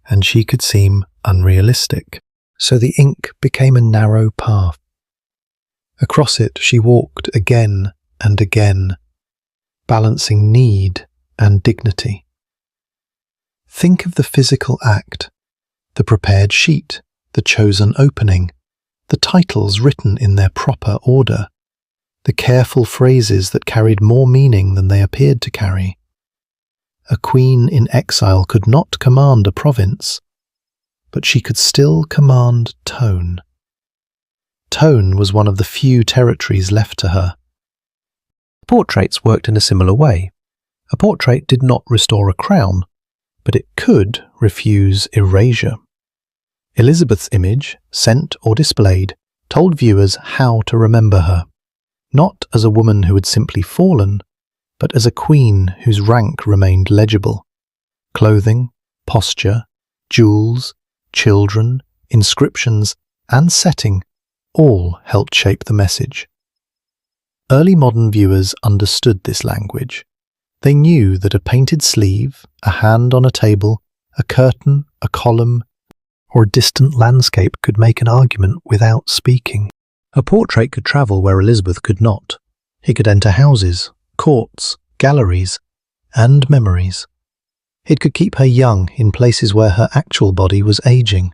and she could seem unrealistic. So the ink became a narrow path. Across it she walked again and again, balancing need and dignity. Think of the physical act, the prepared sheet, the chosen opening, the titles written in their proper order, the careful phrases that carried more meaning than they appeared to carry. A queen in exile could not command a province, but she could still command tone. Tone was one of the few territories left to her. Portraits worked in a similar way. A portrait did not restore a crown, but it could refuse erasure. Elizabeth's image, sent or displayed, told viewers how to remember her, not as a woman who had simply fallen, but as a queen whose rank remained legible. Clothing, posture, jewels, children, inscriptions, and setting all helped shape the message. Early modern viewers understood this language. They knew that a painted sleeve, a hand on a table, a curtain, a column, or a distant landscape could make an argument without speaking. A portrait could travel where Elizabeth could not. It could enter houses, courts, galleries, and memories. It could keep her young in places where her actual body was aging.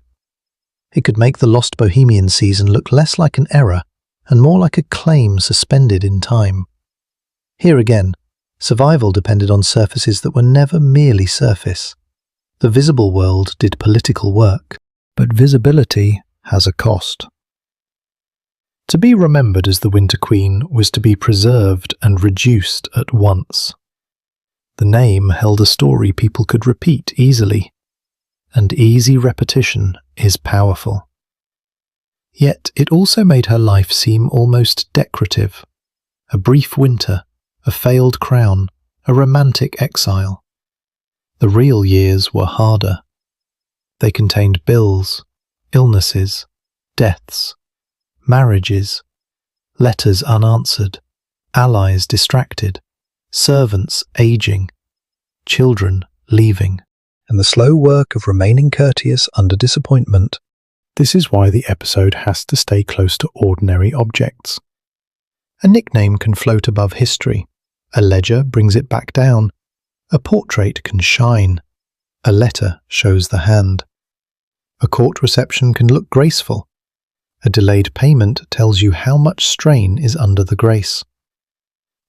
It could make the lost Bohemian season look less like an error and more like a claim suspended in time. Here again, survival depended on surfaces that were never merely surface. The visible world did political work, but visibility has a cost. To be remembered as the Winter Queen was to be preserved and reduced at once. The name held a story people could repeat easily, and easy repetition is powerful. Yet it also made her life seem almost decorative. A brief winter, a failed crown, a romantic exile. The real years were harder. They contained bills, illnesses, deaths, marriages, letters unanswered, allies distracted, servants aging, children leaving, and the slow work of remaining courteous under disappointment. This is why the episode has to stay close to ordinary objects. A nickname can float above history, a ledger brings it back down, a portrait can shine, a letter shows the hand. A court reception can look graceful, a delayed payment tells you how much strain is under the grace.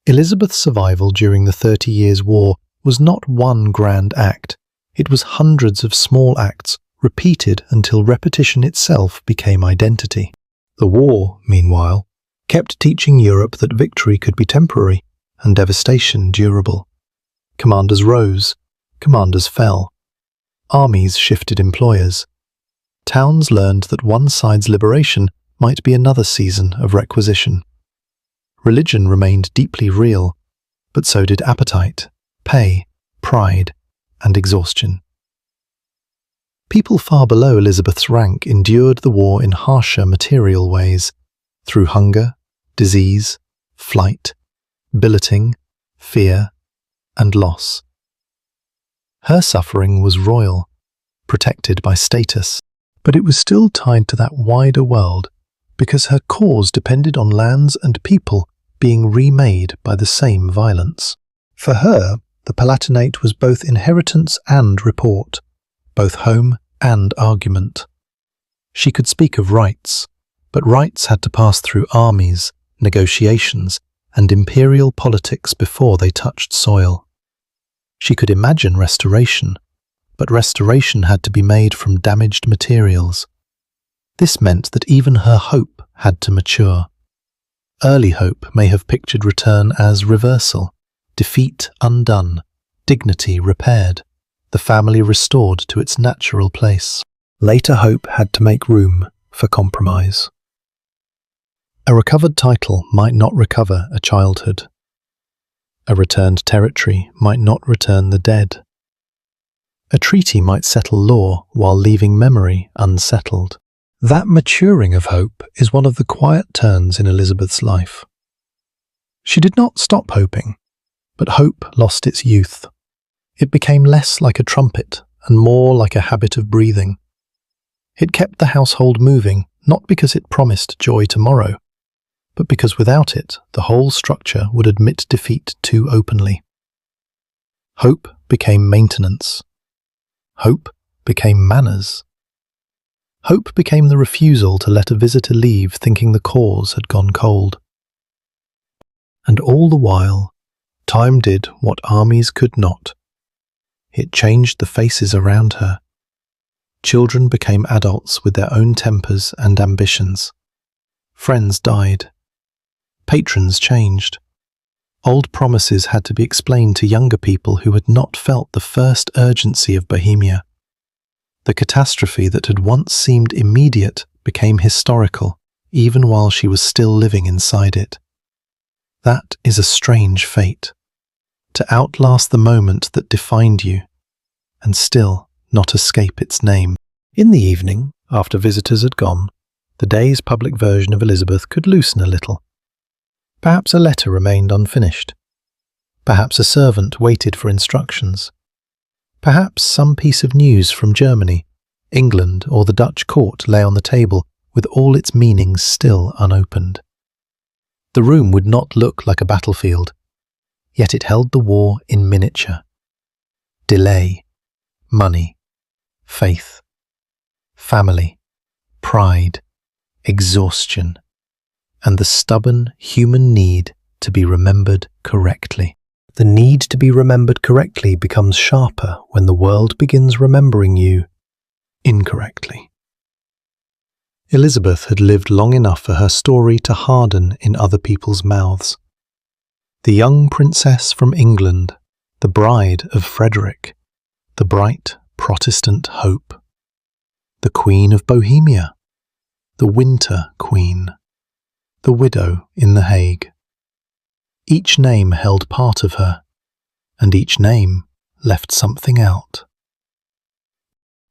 Elizabeth's survival during the 30 Years' War was not one grand act, it was hundreds of small acts, repeated until repetition itself became identity. The war, meanwhile, kept teaching Europe that victory could be temporary and devastation durable. Commanders rose, commanders fell. Armies shifted employers. Towns learned that one side's liberation might be another season of requisition. Religion remained deeply real, but so did appetite, pay, pride, and exhaustion. People far below Elizabeth's rank endured the war in harsher material ways, through hunger, disease, flight, billeting, fear, and loss. Her suffering was royal, protected by status, but it was still tied to that wider world because her cause depended on lands and people being remade by the same violence. For her, the Palatinate was both inheritance and report, both home and argument. She could speak of rights, but rights had to pass through armies, negotiations, and imperial politics before they touched soil. She could imagine restoration, but restoration had to be made from damaged materials. This meant that even her hope had to mature. Early hope may have pictured return as reversal, defeat undone, dignity repaired, the family restored to its natural place. Later hope had to make room for compromise. A recovered title might not recover a childhood. A returned territory might not return the dead. A treaty might settle law while leaving memory unsettled. That maturing of hope is one of the quiet turns in Elizabeth's life. She did not stop hoping, but hope lost its youth. It became less like a trumpet and more like a habit of breathing. It kept the household moving, not because it promised joy tomorrow, but because without it, the whole structure would admit defeat too openly. Hope became maintenance. Hope became manners. Hope became the refusal to let a visitor leave thinking the cause had gone cold. And all the while, time did what armies could not. It changed the faces around her. Children became adults with their own tempers and ambitions. Friends died. Patrons changed. Old promises had to be explained to younger people who had not felt the first urgency of Bohemia. The catastrophe that had once seemed immediate became historical, even while she was still living inside it. That is a strange fate, to outlast the moment that defined you, and still not escape its name. In the evening, after visitors had gone, the day's public version of Elizabeth could loosen a little. Perhaps a letter remained unfinished. Perhaps a servant waited for instructions. Perhaps some piece of news from Germany, England, or the Dutch court lay on the table with all its meanings still unopened. The room would not look like a battlefield, yet it held the war in miniature. Delay, money, faith, family, pride, exhaustion, and the stubborn human need to be remembered correctly. The need to be remembered correctly becomes sharper when the world begins remembering you incorrectly. Elizabeth had lived long enough for her story to harden in other people's mouths. The young princess from England, the bride of Frederick, the bright Protestant hope, the Queen of Bohemia, the Winter Queen, the widow in The Hague. Each name held part of her, and each name left something out.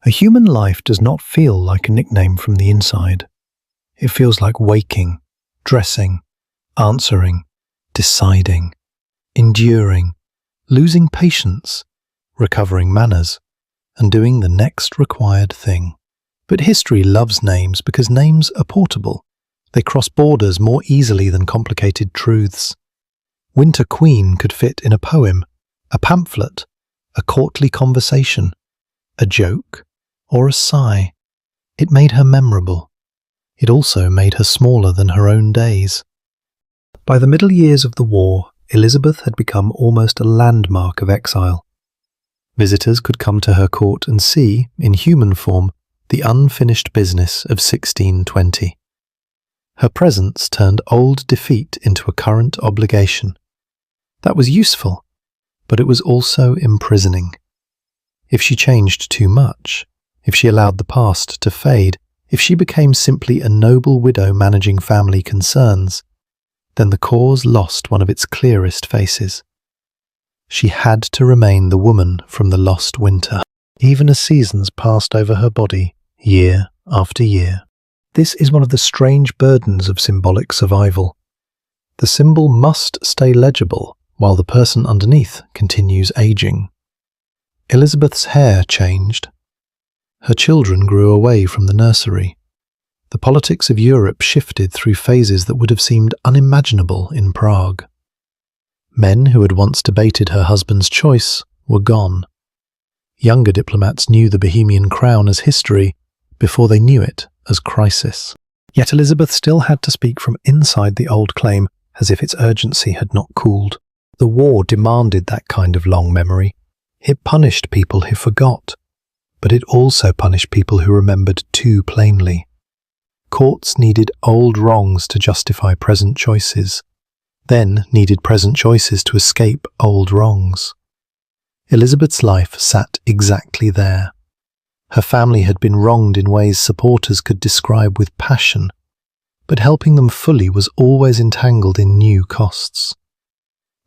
A human life does not feel like a nickname from the inside. It feels like waking, dressing, answering, deciding, enduring, losing patience, recovering manners, and doing the next required thing. But history loves names because names are portable. They cross borders more easily than complicated truths. Winter Queen could fit in a poem, a pamphlet, a courtly conversation, a joke, or a sigh. It made her memorable. It also made her smaller than her own days. By the middle years of the war, Elizabeth had become almost a landmark of exile. Visitors could come to her court and see, in human form, the unfinished business of 1620. Her presence turned old defeat into a current obligation. That was useful, but it was also imprisoning. If she changed too much, if she allowed the past to fade, if she became simply a noble widow managing family concerns, then the cause lost one of its clearest faces. She had to remain the woman from the lost winter, even as seasons passed over her body, year after year. This is one of the strange burdens of symbolic survival. The symbol must stay legible while the person underneath continues aging. Elizabeth's hair changed. Her children grew away from the nursery. The politics of Europe shifted through phases that would have seemed unimaginable in Prague. Men who had once debated her husband's choice were gone. Younger diplomats knew the Bohemian crown as history before they knew it as crisis. Yet Elizabeth still had to speak from inside the old claim as if its urgency had not cooled. The war demanded that kind of long memory. It punished people who forgot, but it also punished people who remembered too plainly. Courts needed old wrongs to justify present choices, then needed present choices to escape old wrongs. Elizabeth's life sat exactly there. Her family had been wronged in ways supporters could describe with passion, but helping them fully was always entangled in new costs.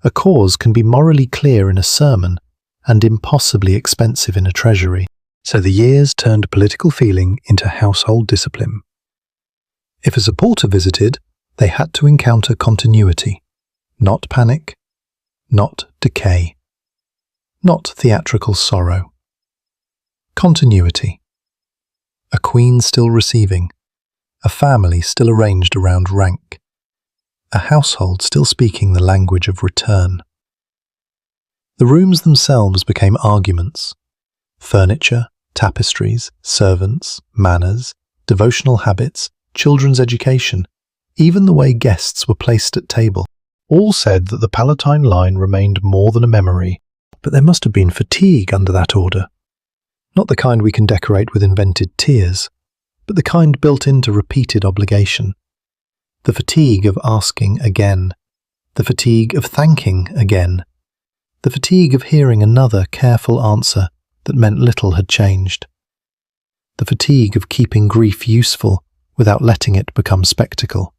A cause can be morally clear in a sermon and impossibly expensive in a treasury. So the years turned political feeling into household discipline. If a supporter visited, they had to encounter continuity, not panic, not decay, not theatrical sorrow. Continuity. A queen still receiving, a family still arranged around rank, a household still speaking the language of return. The rooms themselves became arguments. Furniture, tapestries, servants, manners, devotional habits, children's education, even the way guests were placed at table, all said that the Palatine line remained more than a memory. But there must have been fatigue under that order. Not the kind we can decorate with invented tears, but the kind built into repeated obligation. The fatigue of asking again, the fatigue of thanking again, the fatigue of hearing another careful answer that meant little had changed. The fatigue of keeping grief useful without letting it become spectacle.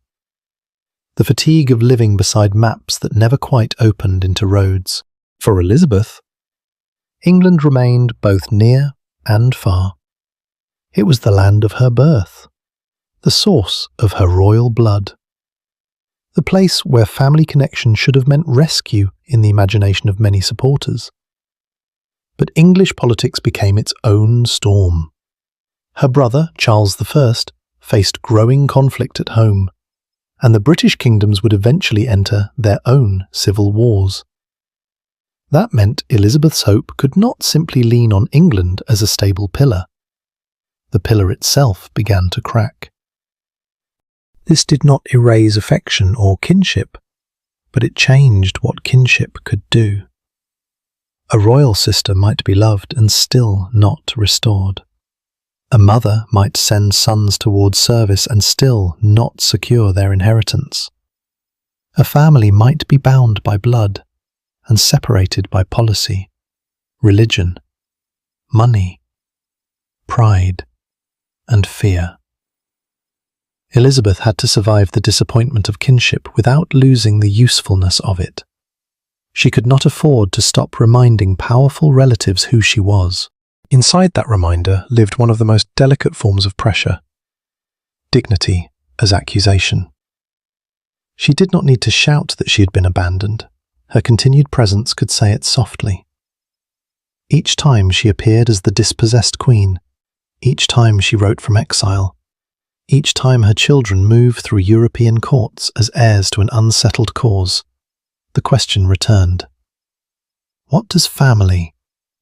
The fatigue of living beside maps that never quite opened into roads. For Elizabeth, England remained both near and far. It was the land of her birth, the source of her royal blood, the place where family connection should have meant rescue in the imagination of many supporters. But English politics became its own storm. Her brother, Charles I, faced growing conflict at home, and the British kingdoms would eventually enter their own civil wars. That meant Elizabeth's hope could not simply lean on England as a stable pillar. The pillar itself began to crack. This did not erase affection or kinship, but it changed what kinship could do. A royal sister might be loved and still not restored. A mother might send sons towards service and still not secure their inheritance. A family might be bound by blood and separated by policy, religion, money, pride, and fear. Elizabeth had to survive the disappointment of kinship without losing the usefulness of it. She could not afford to stop reminding powerful relatives who she was. Inside that reminder lived one of the most delicate forms of pressure: dignity as accusation. She did not need to shout that she had been abandoned. Her continued presence could say it softly. Each time she appeared as the dispossessed queen, each time she wrote from exile, each time her children moved through European courts as heirs to an unsettled cause, the question returned: what does family,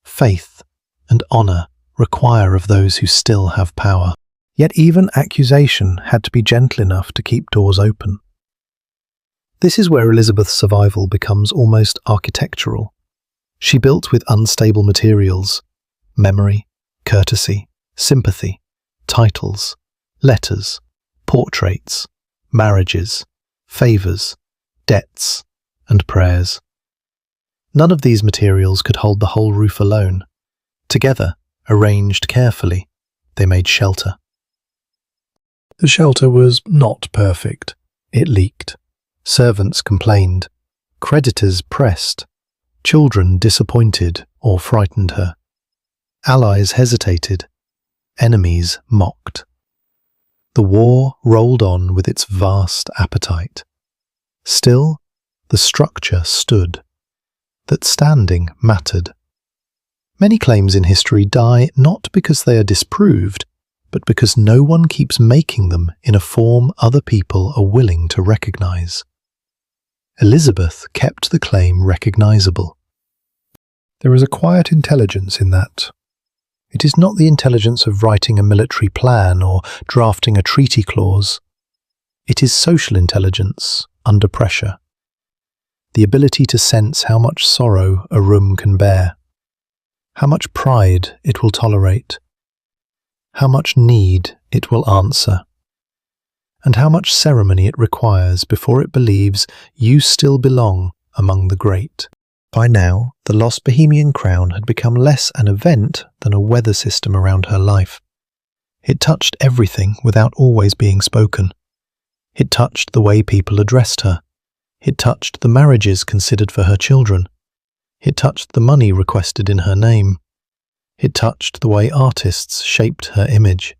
faith, and honor require of those who still have power? Yet even accusation had to be gentle enough to keep doors open. This is where Elizabeth's survival becomes almost architectural. She built with unstable materials: memory, courtesy, sympathy, titles, letters, portraits, marriages, favors, debts, and prayers. None of these materials could hold the whole roof alone. Together, arranged carefully, they made shelter. The shelter was not perfect. It leaked. Servants complained. Creditors pressed. Children disappointed or frightened her. Allies hesitated. Enemies mocked. The war rolled on with its vast appetite. Still, the structure stood. That standing mattered. Many claims in history die not because they are disproved, but because no one keeps making them in a form other people are willing to recognize. Elizabeth kept the claim recognizable. There is a quiet intelligence in that. It is not the intelligence of writing a military plan or drafting a treaty clause. It is social intelligence under pressure. The ability to sense how much sorrow a room can bear, how much pride it will tolerate, how much need it will answer, and how much ceremony it requires before it believes you still belong among the great. By now, the lost Bohemian crown had become less an event than a weather system around her life. It touched everything without always being spoken. It touched the way people addressed her. It touched the marriages considered for her children. It touched the money requested in her name. It touched the way artists shaped her image.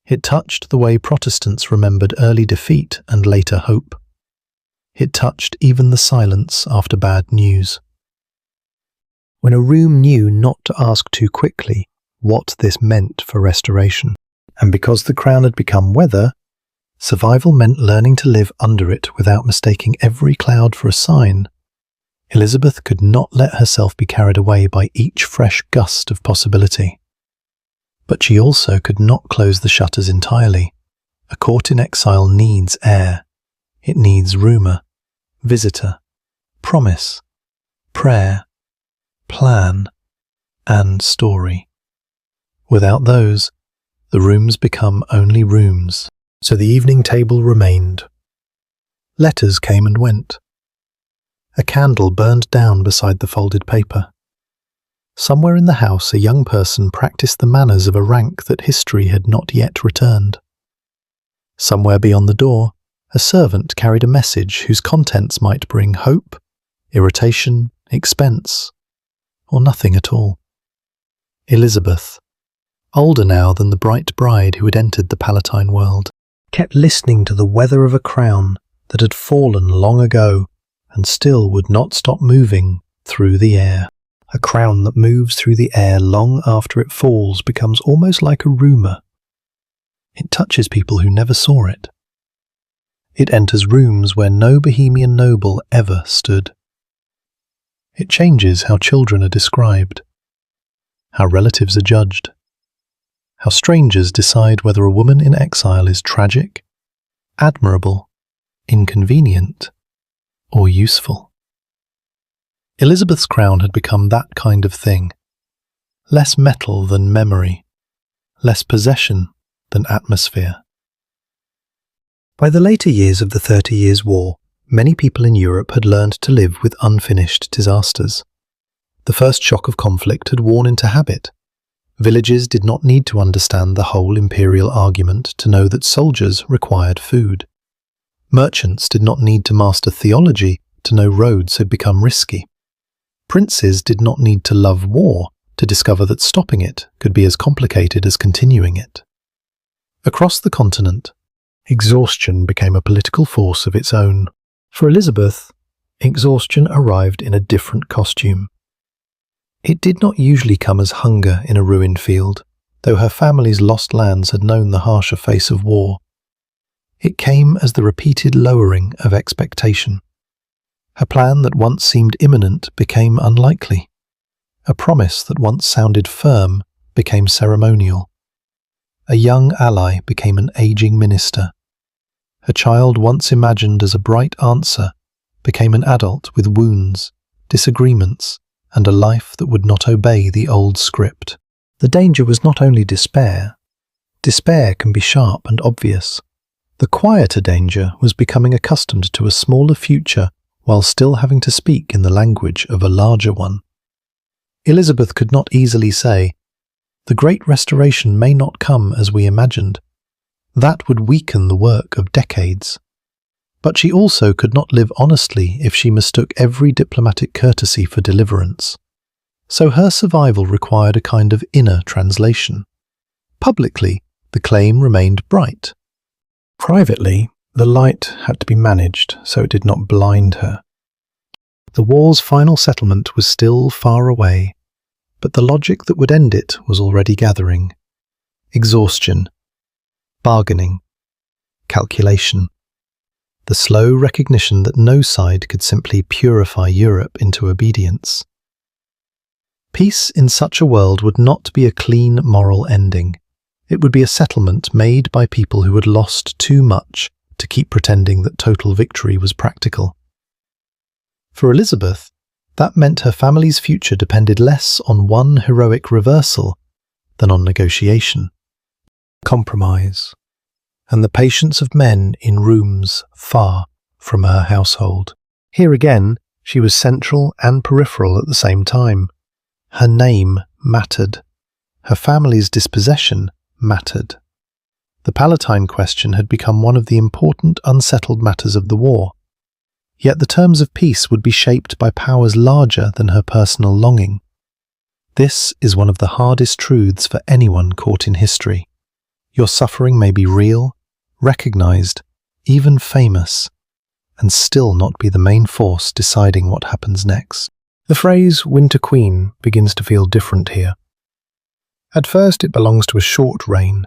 It touched the way Protestants remembered early defeat and later hope. It touched even the silence after bad news. When a room knew not to ask too quickly what this meant for restoration, and because the crown had become weather, survival meant learning to live under it without mistaking every cloud for a sign. Elizabeth could not let herself be carried away by each fresh gust of possibility. But she also could not close the shutters entirely. A court in exile needs air. It needs rumour, visitor, promise, prayer, plan, and story. Without those, the rooms become only rooms. So the evening table remained. Letters came and went. A candle burned down beside the folded paper. Somewhere in the house a young person practiced the manners of a rank that history had not yet returned. Somewhere beyond the door, a servant carried a message whose contents might bring hope, irritation, expense, or nothing at all. Elizabeth, older now than the bright bride who had entered the Palatine world, kept listening to the weather of a crown that had fallen long ago and still would not stop moving through the air. A crown that moves through the air long after it falls becomes almost like a rumour. It touches people who never saw it. It enters rooms where no Bohemian noble ever stood. It changes how children are described, how relatives are judged, how strangers decide whether a woman in exile is tragic, admirable, inconvenient, or useful. Elizabeth's crown had become that kind of thing, less metal than memory, less possession than atmosphere. By the later years of the 30 Years' War, many people in Europe had learned to live with unfinished disasters. The first shock of conflict had worn into habit. Villages did not need to understand the whole imperial argument to know that soldiers required food. Merchants did not need to master theology to know roads had become risky. Princes did not need to love war to discover that stopping it could be as complicated as continuing it. Across the continent, exhaustion became a political force of its own. For Elizabeth, exhaustion arrived in a different costume. It did not usually come as hunger in a ruined field, though her family's lost lands had known the harsher face of war. It came as the repeated lowering of expectation. A plan that once seemed imminent became unlikely. A promise that once sounded firm became ceremonial. A young ally became an aging minister. A child once imagined as a bright answer became an adult with wounds, disagreements, and a life that would not obey the old script. The danger was not only despair. Despair can be sharp and obvious. The quieter danger was becoming accustomed to a smaller future while still having to speak in the language of a larger one. Elizabeth could not easily say, "The Great Restoration may not come as we imagined." That would weaken the work of decades. But she also could not live honestly if she mistook every diplomatic courtesy for deliverance. So her survival required a kind of inner translation. Publicly, the claim remained bright. Privately, the light had to be managed so it did not blind her. The war's final settlement was still far away, but the logic that would end it was already gathering. Exhaustion, bargaining, calculation. The slow recognition that no side could simply purify Europe into obedience. Peace in such a world would not be a clean moral ending. It would be a settlement made by people who had lost too much to keep pretending that total victory was practical. For Elizabeth, that meant her family's future depended less on one heroic reversal than on negotiation, compromise, and the patience of men in rooms far from her household. Here again, she was central and peripheral at the same time. Her name mattered. Her family's dispossession mattered. The Palatine question had become one of the important unsettled matters of the war. Yet the terms of peace would be shaped by powers larger than her personal longing. This is one of the hardest truths for anyone caught in history. Your suffering may be real, recognized, even famous, and still not be the main force deciding what happens next. The phrase Winter Queen begins to feel different here. At first it belongs to a short reign,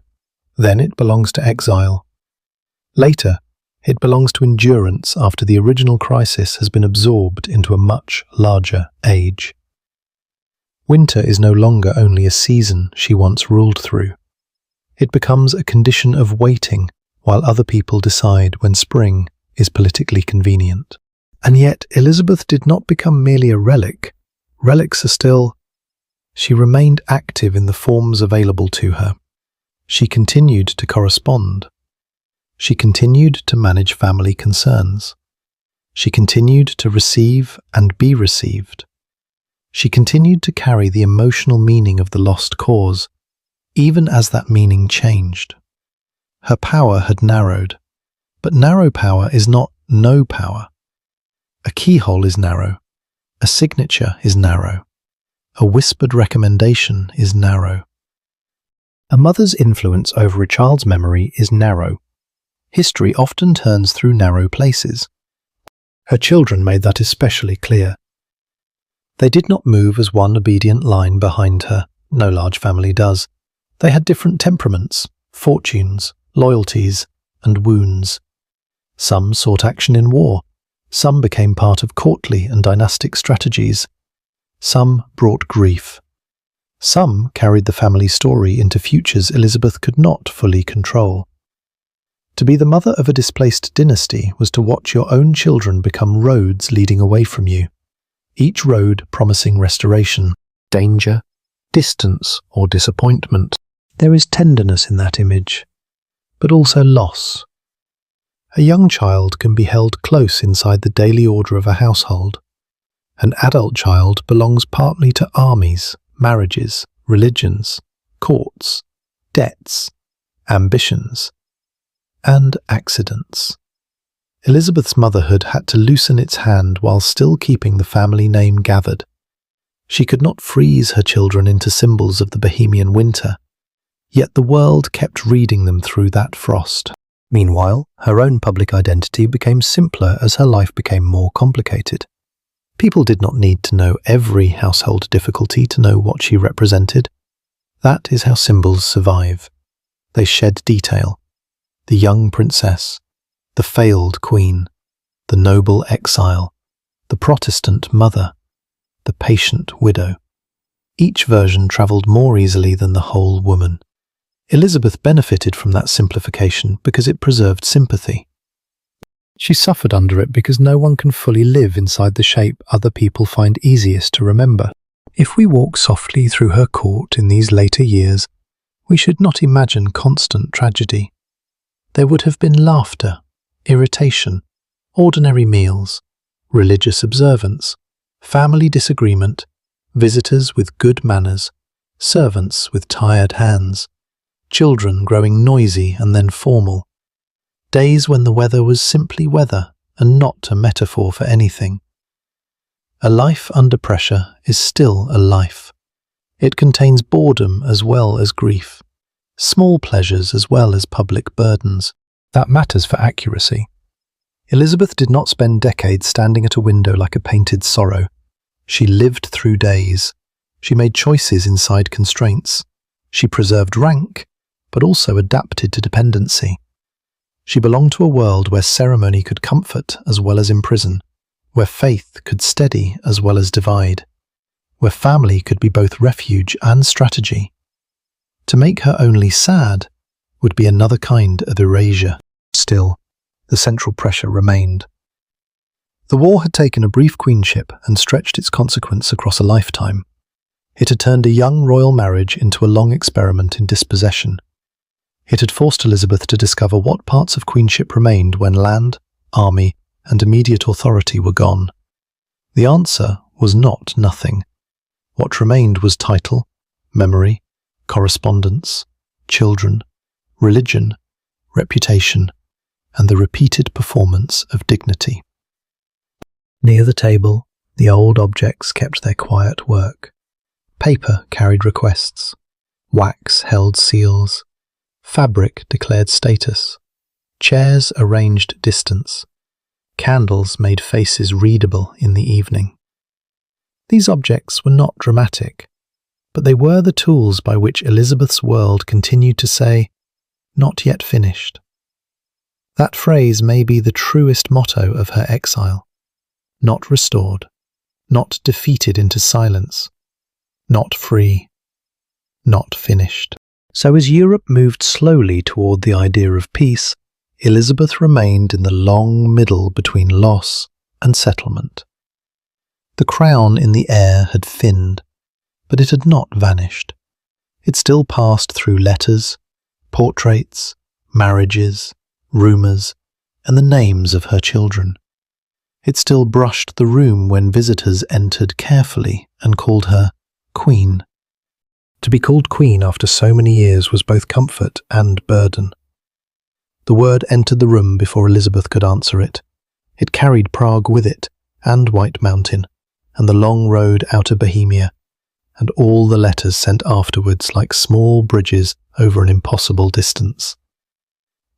then it belongs to exile. Later, it belongs to endurance after the original crisis has been absorbed into a much larger age. Winter is no longer only a season she once ruled through. It becomes a condition of waiting while other people decide when spring is politically convenient. And yet Elizabeth did not become merely a relic. Relics are still... She remained active in the forms available to her. She continued to correspond. She continued to manage family concerns. She continued to receive and be received. She continued to carry the emotional meaning of the lost cause, even as that meaning changed. Her power had narrowed, but narrow power is not no power. A keyhole is narrow, a signature is narrow, a whispered recommendation is narrow. A mother's influence over a child's memory is narrow. History often turns through narrow places. Her children made that especially clear. They did not move as one obedient line behind her. No large family does. They had different temperaments, fortunes, loyalties, and wounds. Some sought action in war. Some became part of courtly and dynastic strategies. Some brought grief. Some carried the family story into futures Elizabeth could not fully control. To be the mother of a displaced dynasty was to watch your own children become roads leading away from you, each road promising restoration, danger, distance, or disappointment. There is tenderness in that image, but also loss. A young child can be held close inside the daily order of a household. An adult child belongs partly to armies, marriages, religions, courts, debts, ambitions, and accidents. Elizabeth's motherhood had to loosen its hand while still keeping the family name gathered. She could not freeze her children into symbols of the Bohemian winter, yet the world kept reading them through that frost. Meanwhile, her own public identity became simpler as her life became more complicated. People did not need to know every household difficulty to know what she represented. That is how symbols survive. They shed detail. The young princess, the failed queen, the noble exile, the Protestant mother, the patient widow. Each version travelled more easily than the whole woman. Elizabeth benefited from that simplification because it preserved sympathy. She suffered under it because no one can fully live inside the shape other people find easiest to remember. If we walk softly through her court in these later years, we should not imagine constant tragedy. There would have been laughter, irritation, ordinary meals, religious observance, family disagreement, visitors with good manners, servants with tired hands, children growing noisy and then formal, days when the weather was simply weather and not a metaphor for anything. A life under pressure is still a life. It contains boredom as well as grief, small pleasures as well as public burdens. That matters for accuracy. Elizabeth did not spend decades standing at a window like a painted sorrow. She lived through days. She made choices inside constraints. She preserved rank, but also adapted to dependency. She belonged to a world where ceremony could comfort as well as imprison, where faith could steady as well as divide, where family could be both refuge and strategy. To make her only sad would be another kind of erasure. Still, the central pressure remained. The war had taken a brief queenship and stretched its consequence across a lifetime. It had turned a young royal marriage into a long experiment in dispossession. It had forced Elizabeth to discover what parts of queenship remained when land, army, and immediate authority were gone. The answer was not nothing. What remained was title, memory, correspondence, children, religion, reputation, and the repeated performance of dignity. Near the table, the old objects kept their quiet work. Paper carried requests. Wax held seals. Fabric declared status. Chairs arranged distance. Candles made faces readable in the evening. These objects were not dramatic, but they were the tools by which Elizabeth's world continued to say, "Not yet finished." That phrase may be the truest motto of her exile. Not restored, not defeated into silence, not free, not finished. So as Europe moved slowly toward the idea of peace, Elizabeth remained in the long middle between loss and settlement. The crown in the air had thinned, but it had not vanished. It still passed through letters, portraits, marriages, rumours, and the names of her children. It still brushed the room when visitors entered carefully and called her Queen. To be called Queen after so many years was both comfort and burden. The word entered the room before Elizabeth could answer it. It carried Prague with it, and White Mountain, and the long road out of Bohemia, and all the letters sent afterwards like small bridges over an impossible distance.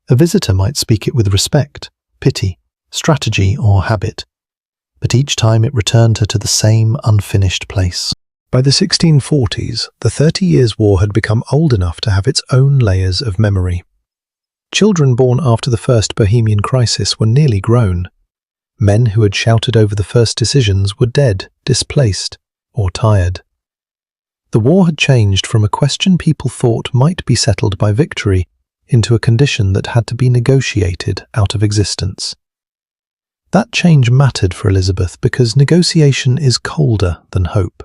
A visitor might speak it with respect, pity, strategy, or habit, but each time it returned her to the same unfinished place. By the 1640s, the 30 Years' War had become old enough to have its own layers of memory. Children born after the First Bohemian Crisis were nearly grown. Men who had shouted over the first decisions were dead, displaced, or tired. The war had changed from a question people thought might be settled by victory into a condition that had to be negotiated out of existence. That change mattered for Elizabeth because negotiation is colder than hope.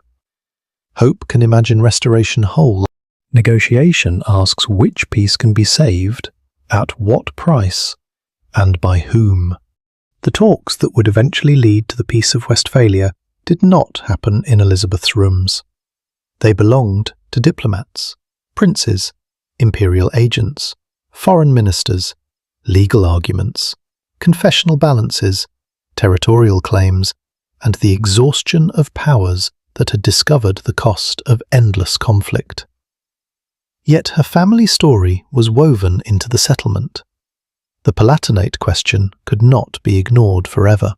Hope can imagine restoration whole. Negotiation asks which piece can be saved, at what price, and by whom. The talks that would eventually lead to the Peace of Westphalia did not happen in Elizabeth's rooms. They belonged to diplomats, princes, imperial agents, foreign ministers, legal arguments, confessional balances, territorial claims, and the exhaustion of powers that had discovered the cost of endless conflict. Yet her family story was woven into the settlement. The Palatinate question could not be ignored forever.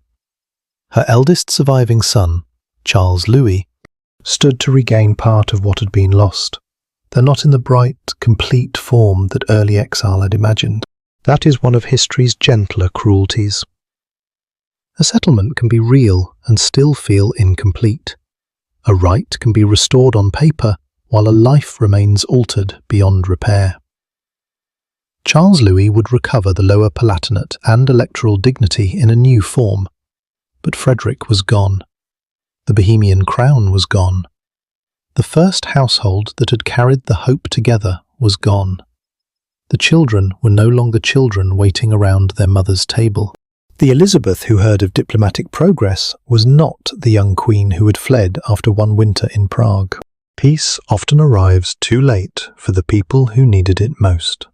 Her eldest surviving son, Charles Louis, stood to regain part of what had been lost, though not in the bright, complete form that early exile had imagined. That is one of history's gentler cruelties. A settlement can be real and still feel incomplete. A right can be restored on paper, while a life remains altered beyond repair. Charles Louis would recover the Lower Palatinate and electoral dignity in a new form, but Frederick was gone. The Bohemian crown was gone. The first household that had carried the hope together was gone. The children were no longer children waiting around their mother's table. The Elizabeth who heard of diplomatic progress was not the young queen who had fled after one winter in Prague. Peace often arrives too late for the people who needed it most.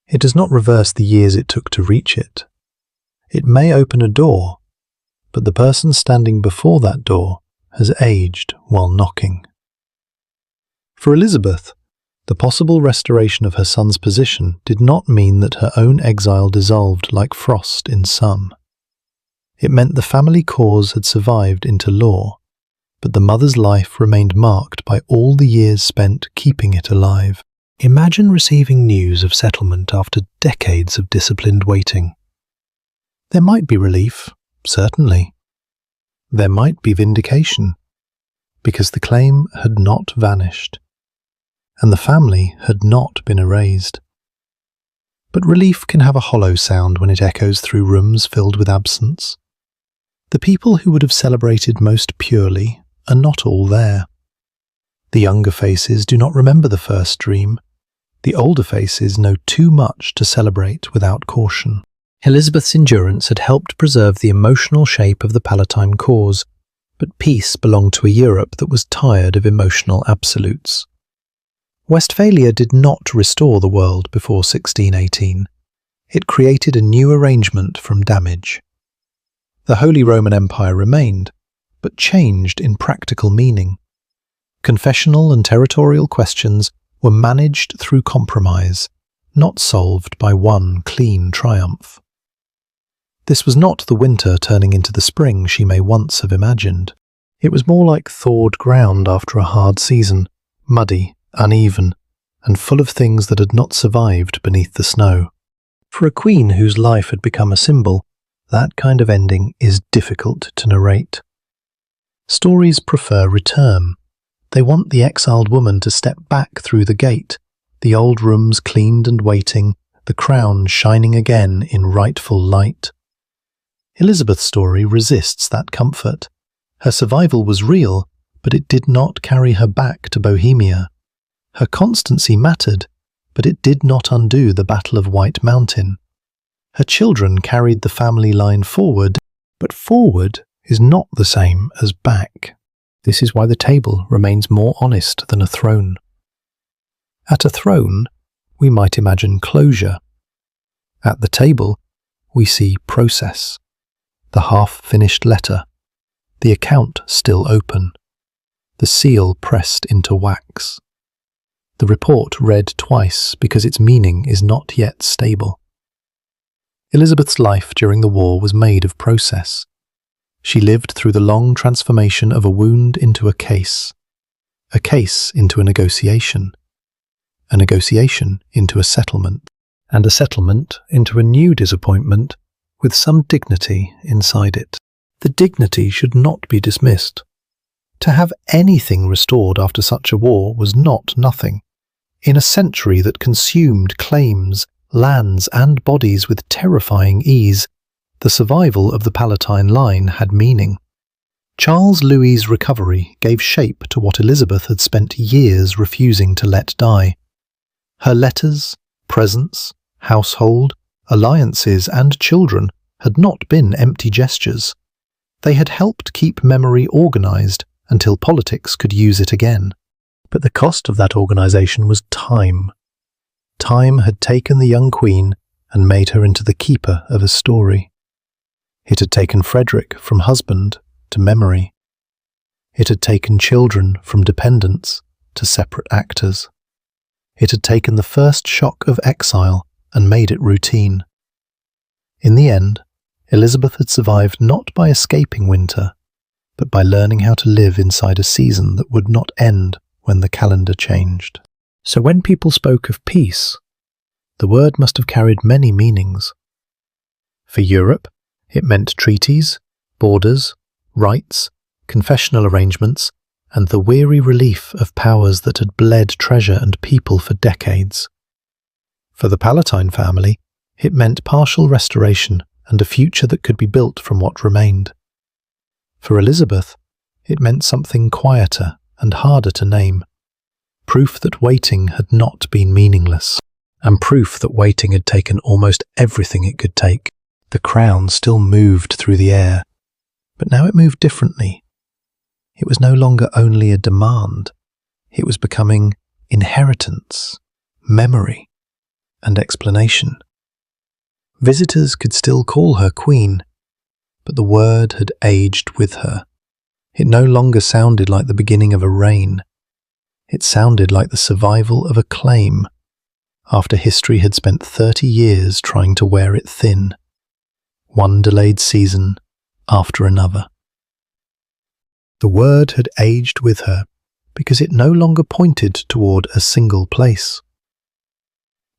It does not reverse the years it took to reach it. It may open a door, but the person standing before that door has aged while knocking. For Elizabeth, the possible restoration of her son's position did not mean that her own exile dissolved like frost in some. It meant the family cause had survived into law, but the mother's life remained marked by all the years spent keeping it alive. Imagine receiving news of settlement after decades of disciplined waiting. There might be relief, certainly. There might be vindication, because the claim had not vanished, and the family had not been erased. But relief can have a hollow sound when it echoes through rooms filled with absence. The people who would have celebrated most purely are not all there. The younger faces do not remember the first dream. The older faces know too much to celebrate without caution. Elizabeth's endurance had helped preserve the emotional shape of the Palatine cause, but peace belonged to a Europe that was tired of emotional absolutes. Westphalia did not restore the world before 1618. It created a new arrangement from damage. The Holy Roman Empire remained, but changed in practical meaning. Confessional and territorial questions were managed through compromise, not solved by one clean triumph. This was not the winter turning into the spring she may once have imagined. It was more like thawed ground after a hard season, muddy, uneven, and full of things that had not survived beneath the snow. For a queen whose life had become a symbol, that kind of ending is difficult to narrate. Stories prefer return. They want the exiled woman to step back through the gate, the old rooms cleaned and waiting, the crown shining again in rightful light. Elizabeth's story resists that comfort. Her survival was real, but it did not carry her back to Bohemia. Her constancy mattered, but it did not undo the Battle of White Mountain. Her children carried the family line forward, but forward is not the same as back. This is why the table remains more honest than a throne. At a throne, we might imagine closure. At the table, we see process. The half-finished letter, the account still open, the seal pressed into wax. The report read twice because its meaning is not yet stable. Elizabeth's life during the war was made of process. She lived through the long transformation of a wound into a case into a negotiation into a settlement, and a settlement into a new disappointment with some dignity inside it. The dignity should not be dismissed. To have anything restored after such a war was not nothing. In a century that consumed claims, lands and bodies with terrifying ease, the survival of the Palatine line had meaning. Charles Louis's recovery gave shape to what Elizabeth had spent years refusing to let die. Her letters, presents, household, alliances, and children had not been empty gestures. They had helped keep memory organized until politics could use it again. But the cost of that organization was time. Time had taken the young queen and made her into the keeper of a story. It had taken Frederick from husband to memory. It had taken children from dependents to separate actors. It had taken the first shock of exile and made it routine. In the end, Elizabeth had survived not by escaping winter, but by learning how to live inside a season that would not end when the calendar changed. So when people spoke of peace, the word must have carried many meanings. For Europe, it meant treaties, borders, rights, confessional arrangements, and the weary relief of powers that had bled treasure and people for decades. For the Palatine family, it meant partial restoration and a future that could be built from what remained. For Elizabeth, it meant something quieter and harder to name. Proof that waiting had not been meaningless, and proof that waiting had taken almost everything it could take. The crown still moved through the air, but now it moved differently. It was no longer only a demand. It was becoming inheritance, memory, and explanation. Visitors could still call her queen, but the word had aged with her. It no longer sounded like the beginning of a reign. It sounded like the survival of a claim, after history had spent 30 years trying to wear it thin, one delayed season after another. The word had aged with her because it no longer pointed toward a single place.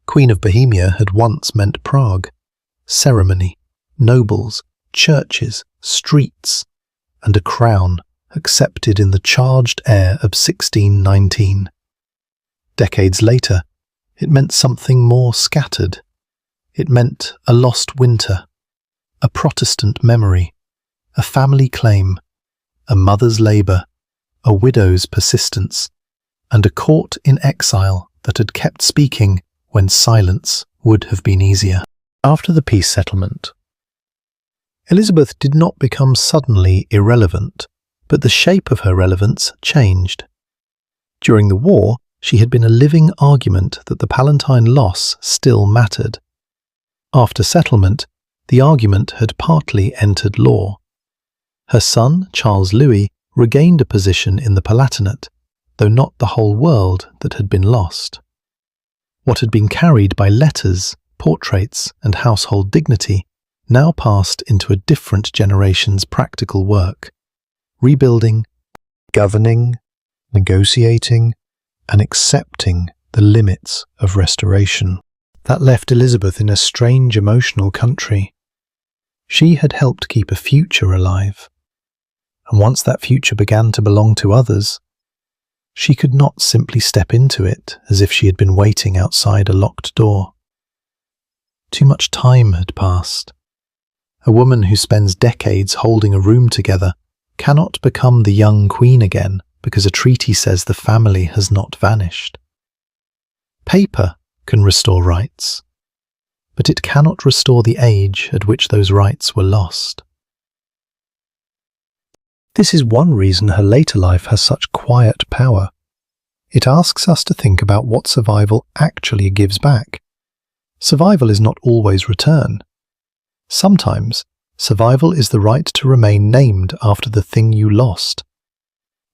Queen of Bohemia had once meant Prague, ceremony, nobles, churches, streets, and a crown accepted in the charged air of 1619. Decades later, it meant something more scattered. It meant a lost winter, a Protestant memory, a family claim, a mother's labour, a widow's persistence, and a court in exile that had kept speaking when silence would have been easier. After the peace settlement, Elizabeth did not become suddenly irrelevant, but the shape of her relevance changed. During the war, she had been a living argument that the Palatine loss still mattered. After settlement, the argument had partly entered law. Her son, Charles Louis, regained a position in the Palatinate, though not the whole world that had been lost. What had been carried by letters, portraits, and household dignity now passed into a different generation's practical work, rebuilding, governing, negotiating, and accepting the limits of restoration. That left Elizabeth in a strange emotional country. She had helped keep a future alive, and once that future began to belong to others, she could not simply step into it as if she had been waiting outside a locked door. Too much time had passed. A woman who spends decades holding a room together cannot become the young queen again because a treaty says the family has not vanished. Paper can restore rights, but it cannot restore the age at which those rights were lost. This is one reason her later life has such quiet power. It asks us to think about what survival actually gives back. Survival is not always return. Sometimes, survival is the right to remain named after the thing you lost.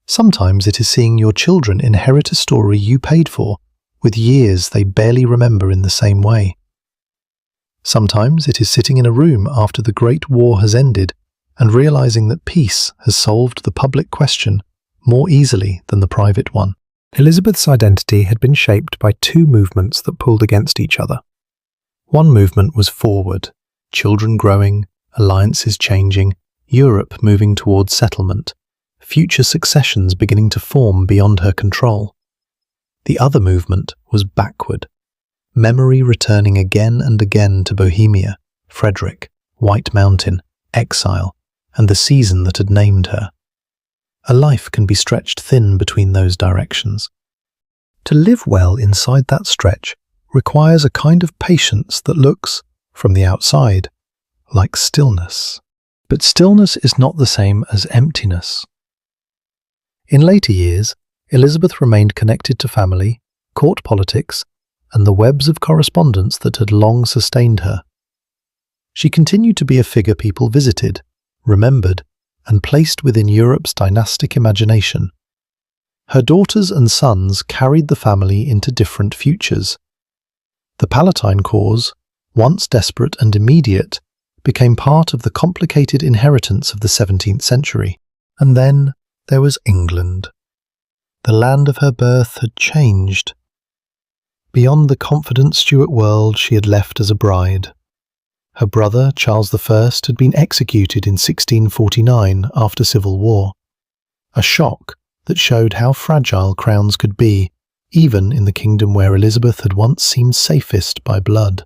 Sometimes it is seeing your children inherit a story you paid for, with years they barely remember in the same way. Sometimes it is sitting in a room after the Great War has ended and realizing that peace has solved the public question more easily than the private one. Elizabeth's identity had been shaped by two movements that pulled against each other. One movement was forward, children growing, alliances changing, Europe moving towards settlement, future successions beginning to form beyond her control. The other movement was backward, memory returning again and again to Bohemia, Frederick, White Mountain, exile, and the season that had named her. a life can be stretched thin between those directions. To live well inside that stretch requires a kind of patience that looks, from the outside, like stillness. But stillness is not the same as emptiness. In later years, Elizabeth remained connected to family, court politics, and the webs of correspondence that had long sustained her. She continued to be a figure people visited, remembered, and placed within Europe's dynastic imagination. Her daughters and sons carried the family into different futures. The Palatine cause, once desperate and immediate, became part of the complicated inheritance of the 17th century. And then there was England. The land of her birth had changed. Beyond the confident Stuart world she had left as a bride. Her brother, Charles I, had been executed in 1649 after civil war. A shock that showed how fragile crowns could be, even in the kingdom where Elizabeth had once seemed safest by blood.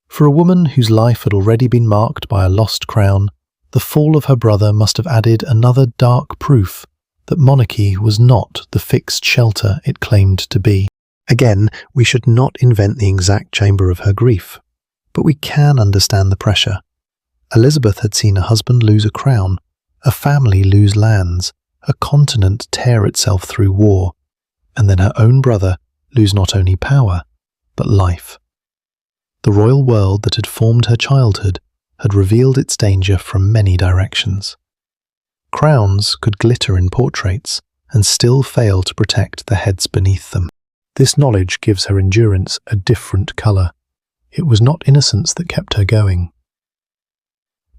For a woman whose life had already been marked by a lost crown, the fall of her brother must have added another dark proof that monarchy was not the fixed shelter it claimed to be. Again, we should not invent the exact chamber of her grief, but we can understand the pressure. Elizabeth had seen a husband lose a crown, a family lose lands, a continent tear itself through war, and then her own brother lose not only power, but life. The royal world that had formed her childhood had revealed its danger from many directions. Crowns could glitter in portraits and still fail to protect the heads beneath them. This knowledge gives her endurance a different colour. It was not innocence that kept her going.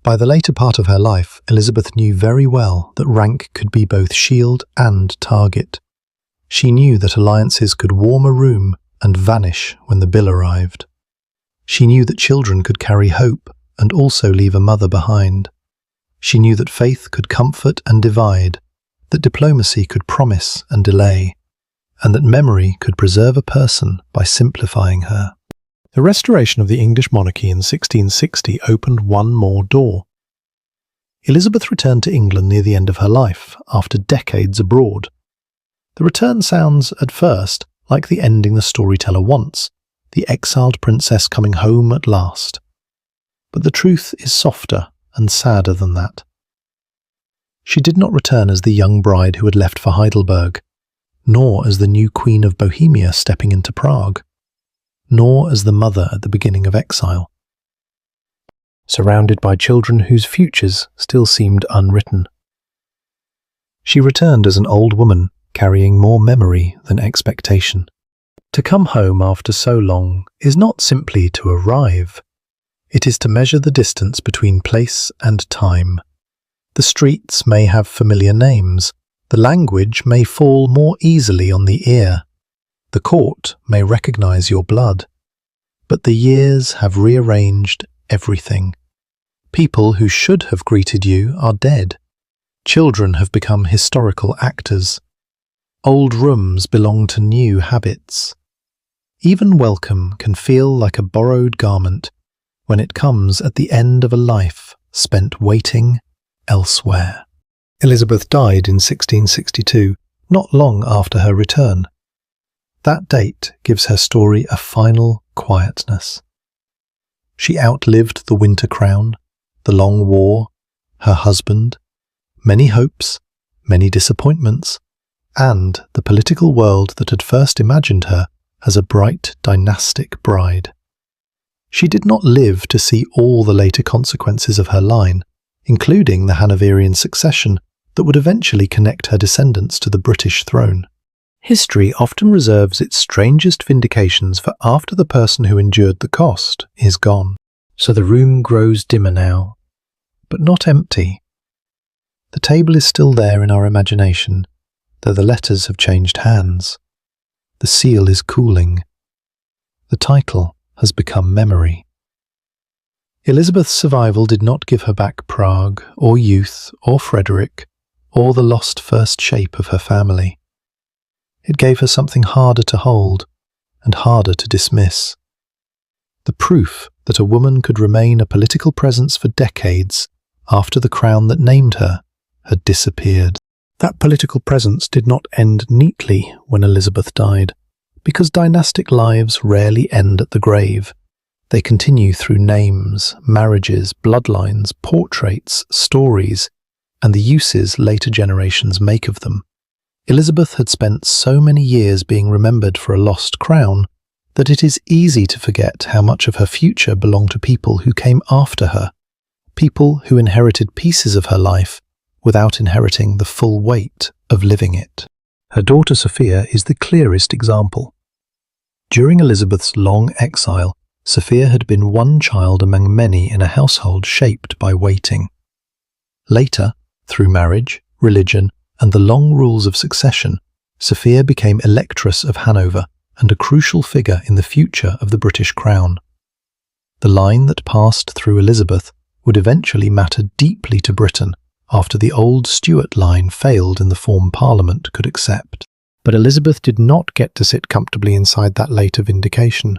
By the later part of her life, Elizabeth knew very well that rank could be both shield and target. She knew that alliances could warm a room and vanish when the bill arrived. She knew that children could carry hope and also leave a mother behind. She knew that faith could comfort and divide, that diplomacy could promise and delay, and that memory could preserve a person by simplifying her. The restoration of the English monarchy in 1660 opened one more door. Elizabeth returned to England near the end of her life, after decades abroad. The return sounds, at first, like the ending the storyteller wants, the exiled princess coming home at last. But the truth is softer and sadder than that. She did not return as the young bride who had left for Heidelberg, nor as the new Queen of Bohemia stepping into Prague, nor as the mother at the beginning of exile. Surrounded by children whose futures still seemed unwritten. She returned as an old woman, carrying more memory than expectation. To come home after so long is not simply to arrive. It is to measure the distance between place and time. The streets may have familiar names. The language may fall more easily on the ear. The court may recognize your blood. But the years have rearranged everything. People who should have greeted you are dead. Children have become historical actors. Old rooms belong to new habits. Even welcome can feel like a borrowed garment when it comes at the end of a life spent waiting elsewhere. Elizabeth died in 1662, not long after her return. That date gives her story a final quietness. She outlived the winter crown, the long war, her husband, many hopes, many disappointments, and the political world that had first imagined her as a bright, dynastic bride. She did not live to see all the later consequences of her line, including the Hanoverian succession that would eventually connect her descendants to the British throne. History often reserves its strangest vindications for after the person who endured the cost is gone. So the room grows dimmer now, but not empty. The table is still there in our imagination, though the letters have changed hands. The seal is cooling. The title has become memory. Elizabeth's survival did not give her back Prague, or youth, or Frederick, or the lost first shape of her family. It gave her something harder to hold and harder to dismiss. The proof that a woman could remain a political presence for decades after the crown that named her had disappeared. That political presence did not end neatly when Elizabeth died, because dynastic lives rarely end at the grave. They continue through names, marriages, bloodlines, portraits, stories, and the uses later generations make of them. Elizabeth had spent so many years being remembered for a lost crown that it is easy to forget how much of her future belonged to people who came after her, people who inherited pieces of her life without inheriting the full weight of living it. Her daughter Sophia is the clearest example. During Elizabeth's long exile, Sophia had been one child among many in a household shaped by waiting. Later, through marriage, religion, and the long rules of succession, Sophia became Electress of Hanover and a crucial figure in the future of the British crown. The line that passed through Elizabeth would eventually matter deeply to Britain after the old Stuart line failed in the form Parliament could accept. But Elizabeth did not get to sit comfortably inside that later vindication.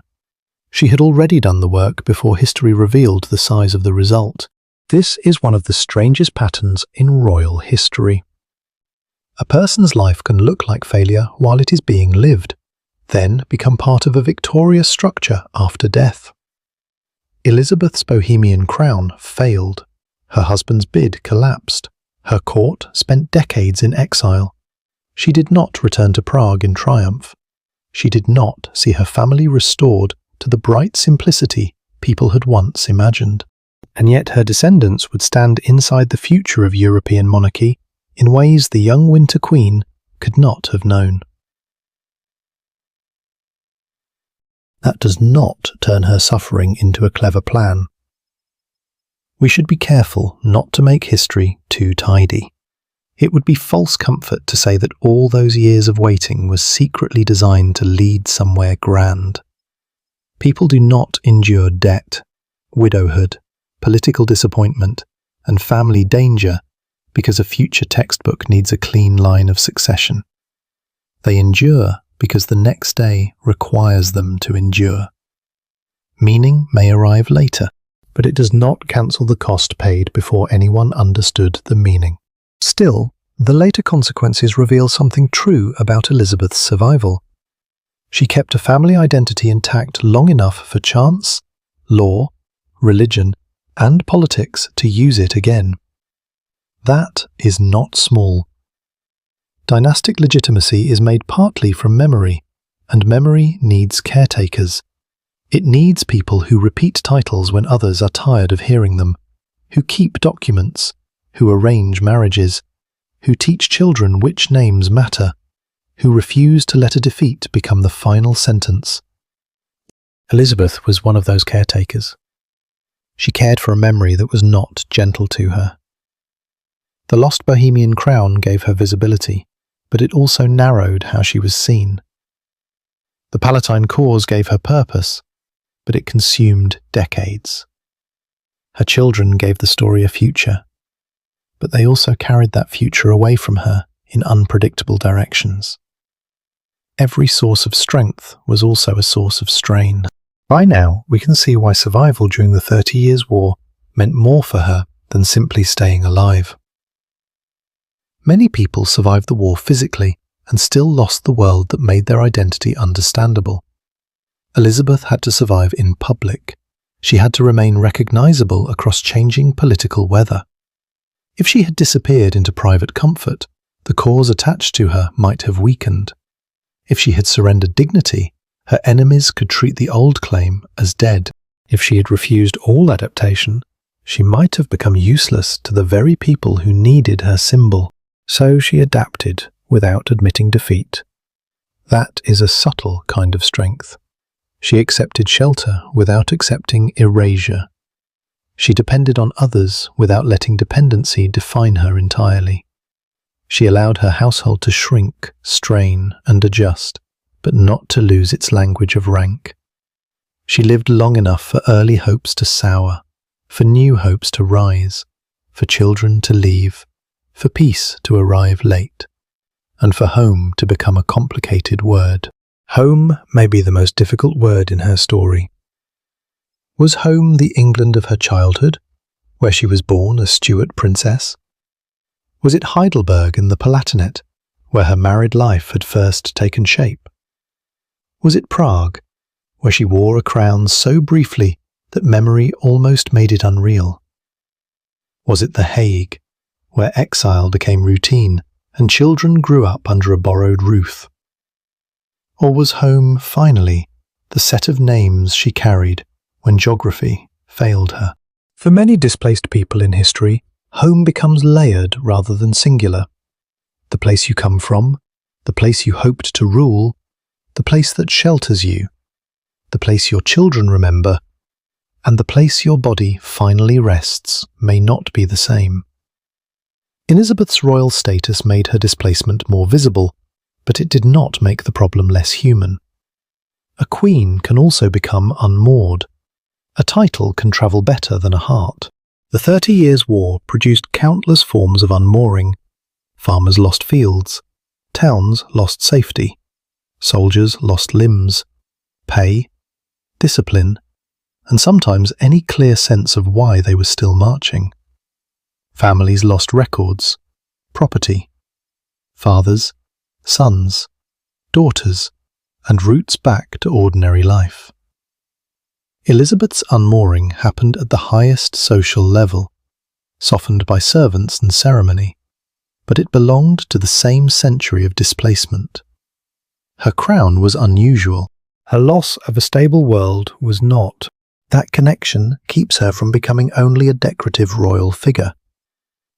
She had already done the work before history revealed the size of the result. This is one of the strangest patterns in royal history. A person's life can look like failure while it is being lived, then become part of a victorious structure after death. Elizabeth's Bohemian crown failed. Her husband's bid collapsed. Her court spent decades in exile. She did not return to Prague in triumph. She did not see her family restored to the bright simplicity people had once imagined. And yet her descendants would stand inside the future of European monarchy in ways the young Winter Queen could not have known. That does not turn her suffering into a clever plan. We should be careful not to make history too tidy. It would be false comfort to say that all those years of waiting was secretly designed to lead somewhere grand. People do not endure debt, widowhood, political disappointment, and family danger because a future textbook needs a clean line of succession. They endure because the next day requires them to endure. Meaning may arrive later, but it does not cancel the cost paid before anyone understood the meaning. Still, the later consequences reveal something true about Elizabeth's survival. She kept a family identity intact long enough for chance, law, religion, and politics to use it again. That is not small. Dynastic legitimacy is made partly from memory, and memory needs caretakers. It needs people who repeat titles when others are tired of hearing them, who keep documents, who arrange marriages, who teach children which names matter, who refuse to let a defeat become the final sentence. Elizabeth was one of those caretakers. She cared for a memory that was not gentle to her. The lost Bohemian crown gave her visibility, but it also narrowed how she was seen. The Palatine cause gave her purpose, but it consumed decades. Her children gave the story a future, but they also carried that future away from her in unpredictable directions. Every source of strength was also a source of strain. By now, we can see why survival during the 30 Years' War meant more for her than simply staying alive. Many people survived the war physically and still lost the world that made their identity understandable. Elizabeth had to survive in public. She had to remain recognizable across changing political weather. If she had disappeared into private comfort, the cause attached to her might have weakened. If she had surrendered dignity, her enemies could treat the old claim as dead. If she had refused all adaptation, she might have become useless to the very people who needed her symbol. So she adapted without admitting defeat. That is a subtle kind of strength. She accepted shelter without accepting erasure. She depended on others without letting dependency define her entirely. She allowed her household to shrink, strain, and adjust, but not to lose its language of rank. She lived long enough for early hopes to sour, for new hopes to rise, for children to leave, for peace to arrive late, and for home to become a complicated word. Home may be the most difficult word in her story. Was home the England of her childhood, where she was born a Stuart princess? Was it Heidelberg in the Palatinate, where her married life had first taken shape? Was it Prague, where she wore a crown so briefly that memory almost made it unreal? Was it The Hague, where exile became routine and children grew up under a borrowed roof? Or was home, finally, the set of names she carried when geography failed her? For many displaced people in history, home becomes layered rather than singular. The place you come from, the place you hoped to rule, the place that shelters you, the place your children remember, and the place your body finally rests may not be the same. Elizabeth's royal status made her displacement more visible, but it did not make the problem less human. A queen can also become unmoored. A title can travel better than a heart. The 30 Years' War produced countless forms of unmooring. Farmers lost fields. Towns lost safety. Soldiers lost limbs, pay, discipline, and sometimes any clear sense of why they were still marching. Families lost records, property, fathers, sons, daughters, and roots back to ordinary life. Elizabeth's unmooring happened at the highest social level, softened by servants and ceremony, but it belonged to the same century of displacement. Her crown was unusual. Her loss of a stable world was not. That connection keeps her from becoming only a decorative royal figure.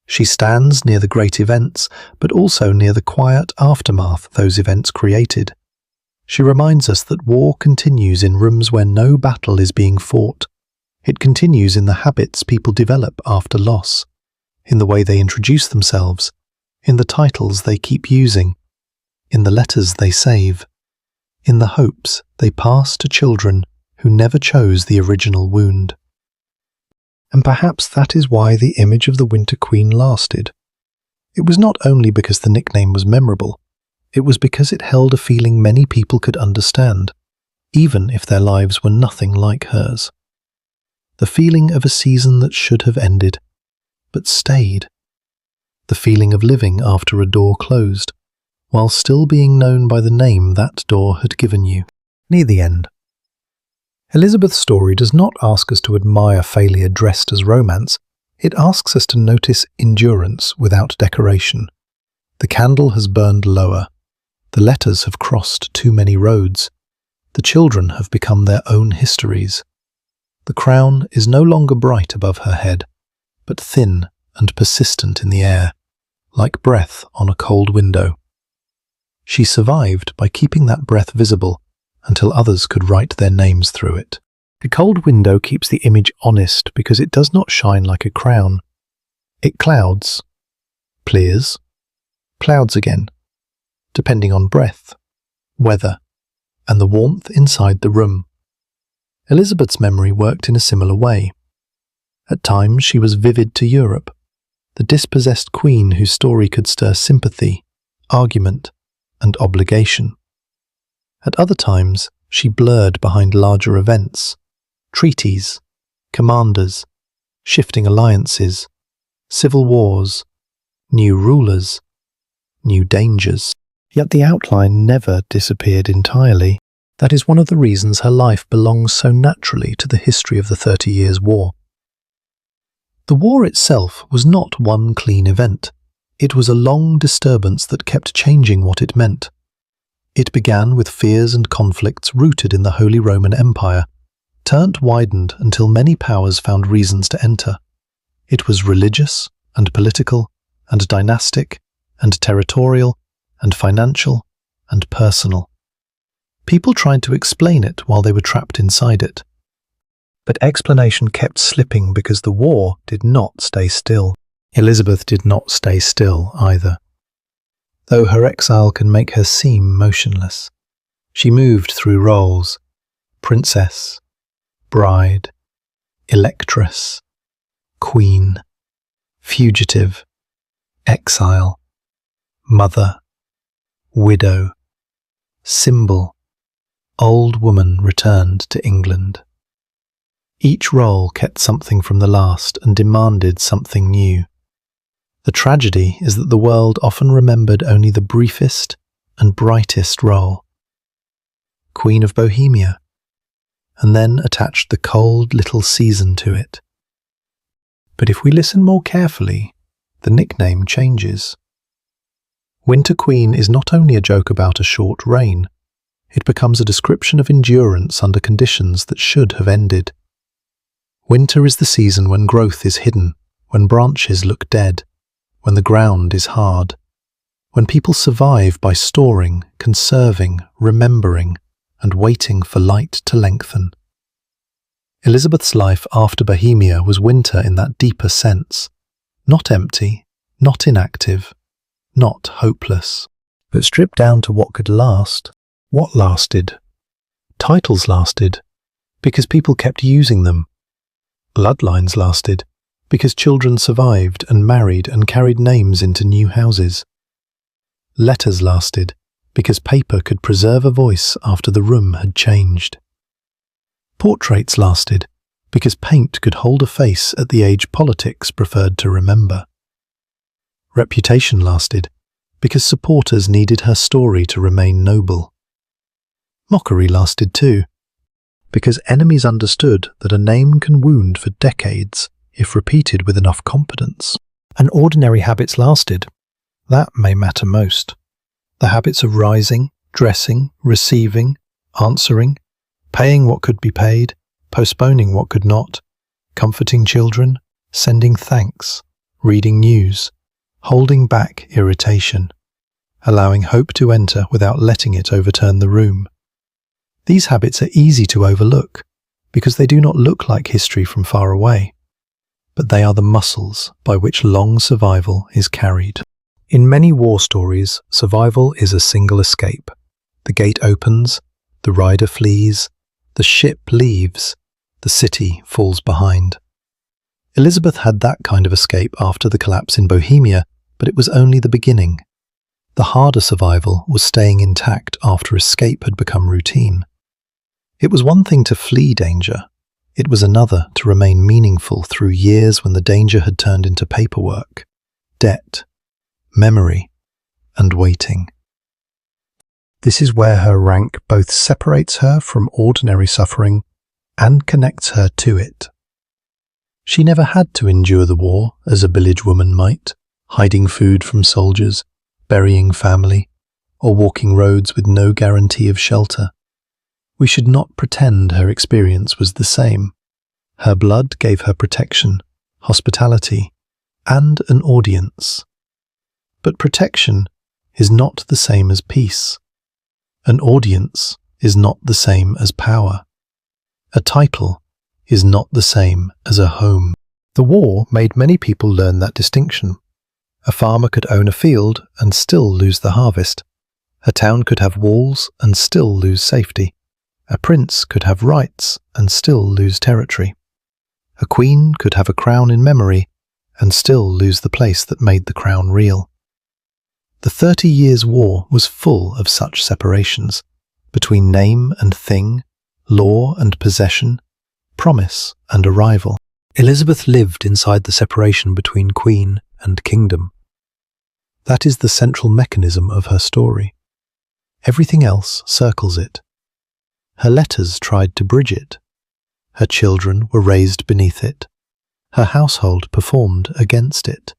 She stands near the great events, but also near the quiet aftermath those events created. She reminds us that war continues in rooms where no battle is being fought. It continues in the habits people develop after loss, in the way they introduce themselves, in the titles they keep using, in the letters they save, in the hopes they pass to children who never chose the original wound. And perhaps that is why the image of the Winter Queen lasted. It was not only because the nickname was memorable, it was because it held a feeling many people could understand, even if their lives were nothing like hers. The feeling of a season that should have ended, but stayed. The feeling of living after a door closed, while still being known by the name that door had given you. Near the end. Elizabeth's story does not ask us to admire failure dressed as romance. It asks us to notice endurance without decoration. The candle has burned lower. The letters have crossed too many roads. The children have become their own histories. The crown is no longer bright above her head, but thin and persistent in the air, like breath on a cold window. She survived by keeping that breath visible until others could write their names through it. The cold window keeps the image honest because it does not shine like a crown. It clouds, clears, clouds again, depending on breath, weather, and the warmth inside the room. Elizabeth's memory worked in a similar way. At times she was vivid to Europe, the dispossessed queen whose story could stir sympathy, argument, and obligation. At other times, she blurred behind larger events, treaties, commanders, shifting alliances, civil wars, new rulers, new dangers. Yet the outline never disappeared entirely. That is one of the reasons her life belongs so naturally to the history of the 30 Years' War. The war itself was not one clean event. It was a long disturbance that kept changing what it meant. It began with fears and conflicts rooted in the Holy Roman Empire. Turnt widened until many powers found reasons to enter. It was religious and political and dynastic and territorial and financial and personal. People tried to explain it while they were trapped inside it. But explanation kept slipping because the war did not stay still. Elizabeth did not stay still either. Though her exile can make her seem motionless, she moved through roles: princess, bride, electress, queen, fugitive, exile, mother, widow, symbol, old woman returned to England. Each role kept something from the last and demanded something new. The tragedy is that the world often remembered only the briefest and brightest role, Queen of Bohemia, and then attached the cold little season to it. But if we listen more carefully, the nickname changes. Winter Queen is not only a joke about a short reign, it becomes a description of endurance under conditions that should have ended. Winter is the season when growth is hidden, when branches look dead, when the ground is hard, when people survive by storing, conserving, remembering, and waiting for light to lengthen. Elizabeth's life after Bohemia was winter in that deeper sense, not empty, not inactive, not hopeless, but stripped down to what could last. What lasted? Titles lasted, because people kept using them. Bloodlines lasted, because children survived and married and carried names into new houses. Letters lasted, because paper could preserve a voice after the room had changed. Portraits lasted, because paint could hold a face at the age politics preferred to remember. Reputation lasted, because supporters needed her story to remain noble. Mockery lasted too, because enemies understood that a name can wound for decades if repeated with enough competence. And ordinary habits lasted. That may matter most. The habits of rising, dressing, receiving, answering, paying what could be paid, postponing what could not, comforting children, sending thanks, reading news, holding back irritation, allowing hope to enter without letting it overturn the room. These habits are easy to overlook because they do not look like history from far away, but they are the muscles by which long survival is carried. In many war stories, survival is a single escape. The gate opens, the rider flees, the ship leaves, the city falls behind. Elizabeth had that kind of escape after the collapse in Bohemia, but it was only the beginning. The harder survival was staying intact after escape had become routine. It was one thing to flee danger. It was another to remain meaningful through years when the danger had turned into paperwork, debt, memory, and waiting. This is where her rank both separates her from ordinary suffering and connects her to it. She never had to endure the war as a village woman might, hiding food from soldiers, burying family, or walking roads with no guarantee of shelter. We should not pretend her experience was the same. Her blood gave her protection, hospitality, and an audience. But protection is not the same as peace. An audience is not the same as power. A title is not the same as a home. The war made many people learn that distinction. A farmer could own a field and still lose the harvest. A town could have walls and still lose safety. A prince could have rights and still lose territory. A queen could have a crown in memory and still lose the place that made the crown real. The 30 Years' War was full of such separations, between name and thing, law and possession, promise and arrival. Elizabeth lived inside the separation between queen and kingdom. That is the central mechanism of her story. Everything else circles it. Her letters tried to bridge it. Her children were raised beneath it. Her household performed against it.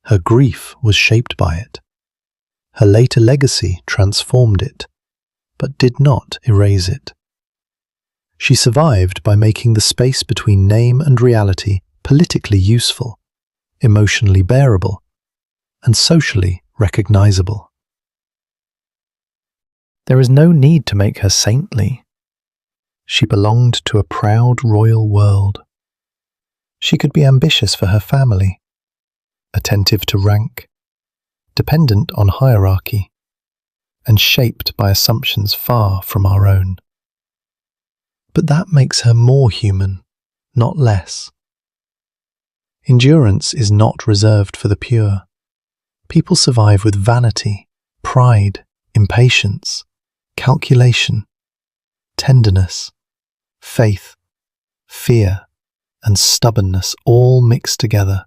Her grief was shaped by it. Her later legacy transformed it, but did not erase it. She survived by making the space between name and reality politically useful, emotionally bearable, and socially recognizable. There is no need to make her saintly. She belonged to a proud royal world. She could be ambitious for her family, attentive to rank, dependent on hierarchy, and shaped by assumptions far from our own. But that makes her more human, not less. Endurance is not reserved for the pure. People survive with vanity, pride, impatience, calculation, tenderness, faith, fear, and stubbornness all mixed together.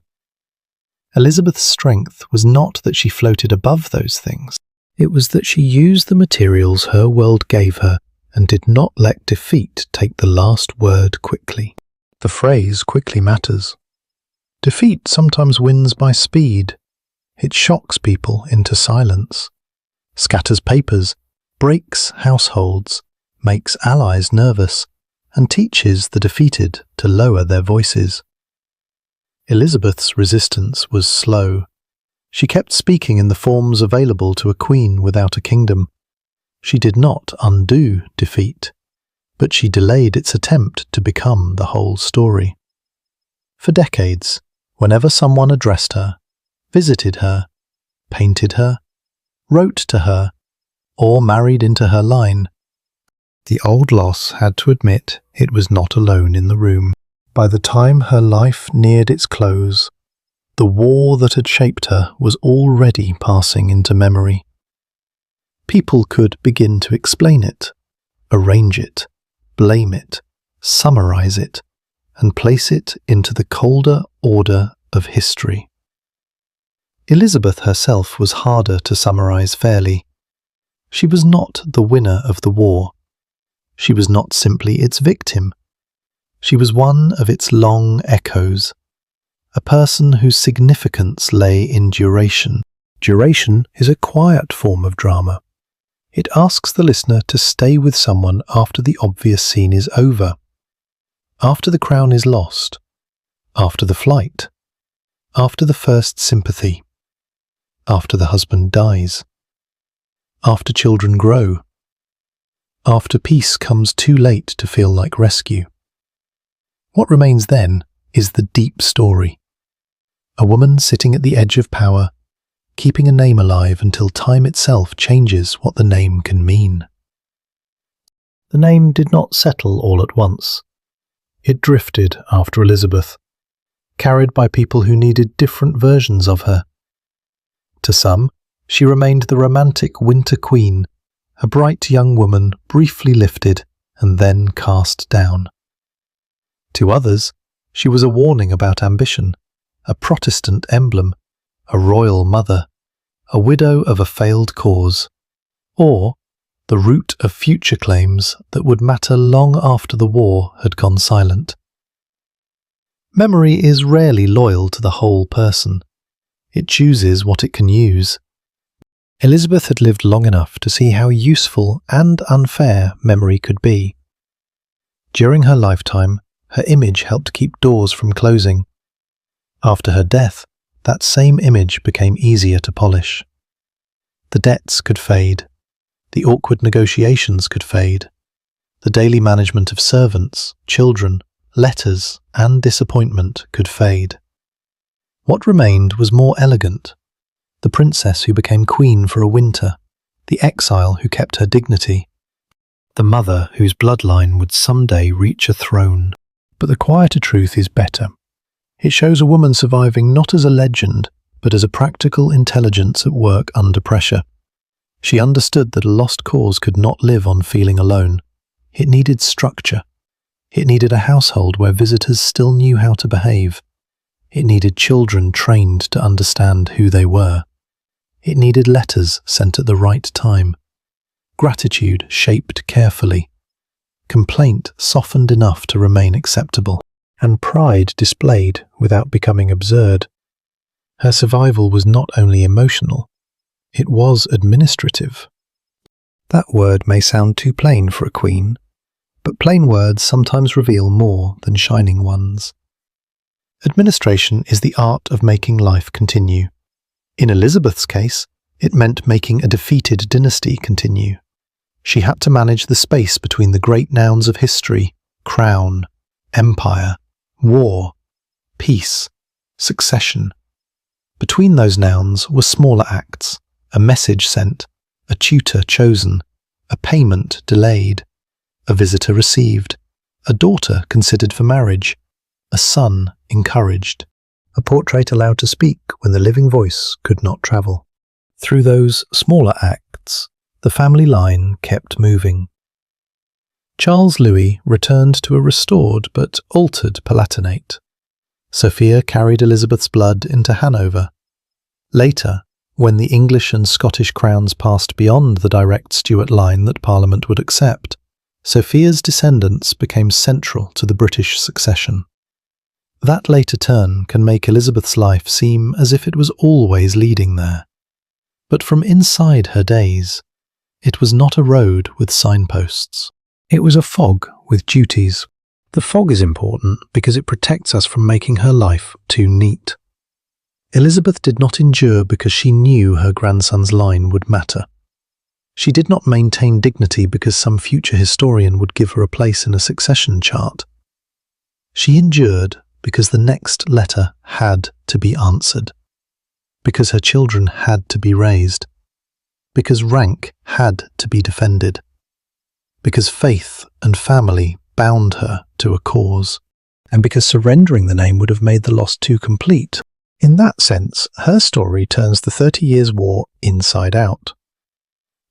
Elizabeth's strength was not that she floated above those things. It was that she used the materials her world gave her and did not let defeat take the last word quickly. The phrase quickly matters. Defeat sometimes wins by speed. It shocks people into silence, scatters papers, breaks households, makes allies nervous, and teaches the defeated to lower their voices. Elizabeth's resistance was slow. She kept speaking in the forms available to a queen without a kingdom. She did not undo defeat, but she delayed its attempt to become the whole story. For decades, whenever someone addressed her, visited her, painted her, wrote to her, or married into her line, the old loss had to admit it was not alone in the room. By the time her life neared its close, the war that had shaped her was already passing into memory. People could begin to explain it, arrange it, blame it, summarize it, and place it into the colder order of history. Elizabeth herself was harder to summarize fairly. She was not the winner of the war. She was not simply its victim. She was one of its long echoes, a person whose significance lay in duration. Duration is a quiet form of drama. It asks the listener to stay with someone after the obvious scene is over, after the crown is lost, after the flight, after the first sympathy, after the husband dies, after children grow, after peace comes too late to feel like rescue. What remains then is the deep story. A woman sitting at the edge of power, keeping a name alive until time itself changes what the name can mean. The name did not settle all at once. It drifted after Elizabeth, carried by people who needed different versions of her. To some, she remained the romantic winter queen, a bright young woman briefly lifted and then cast down. To others, she was a warning about ambition, a Protestant emblem, a royal mother, a widow of a failed cause, or the root of future claims that would matter long after the war had gone silent. Memory is rarely loyal to the whole person. It chooses what it can use. Elizabeth had lived long enough to see how useful and unfair memory could be. During her lifetime, her image helped keep doors from closing. After her death, that same image became easier to polish. The debts could fade. The awkward negotiations could fade. The daily management of servants, children, letters, and disappointment could fade. What remained was more elegant. The princess who became queen for a winter, the exile who kept her dignity, the mother whose bloodline would someday reach a throne. But the quieter truth is better. It shows a woman surviving not as a legend, but as a practical intelligence at work under pressure. She understood that a lost cause could not live on feeling alone. It needed structure. It needed a household where visitors still knew how to behave. It needed children trained to understand who they were. It needed letters sent at the right time. Gratitude shaped carefully. Complaint softened enough to remain acceptable, and pride displayed without becoming absurd. Her survival was not only emotional, it was administrative. That word may sound too plain for a queen, but plain words sometimes reveal more than shining ones. Administration is the art of making life continue. In Elizabeth's case, it meant making a defeated dynasty continue. She had to manage the space between the great nouns of history, crown, empire, war, peace, succession. Between those nouns were smaller acts, a message sent, a tutor chosen, a payment delayed, a visitor received, a daughter considered for marriage, a son encouraged, a portrait allowed to speak when the living voice could not travel. Through those smaller acts, the family line kept moving. Charles Louis returned to a restored but altered Palatinate. Sophia carried Elizabeth's blood into Hanover. Later, when the English and Scottish crowns passed beyond the direct Stuart line that Parliament would accept, Sophia's descendants became central to the British succession. That later turn can make Elizabeth's life seem as if it was always leading there. But from inside her days, it was not a road with signposts. It was a fog with duties. The fog is important because it protects us from making her life too neat. Elizabeth did not endure because she knew her grandson's line would matter. She did not maintain dignity because some future historian would give her a place in a succession chart. She endured because the next letter had to be answered, because her children had to be raised, because rank had to be defended, because faith and family bound her to a cause, and because surrendering the name would have made the loss too complete. In that sense, her story turns the 30 Years' War inside out.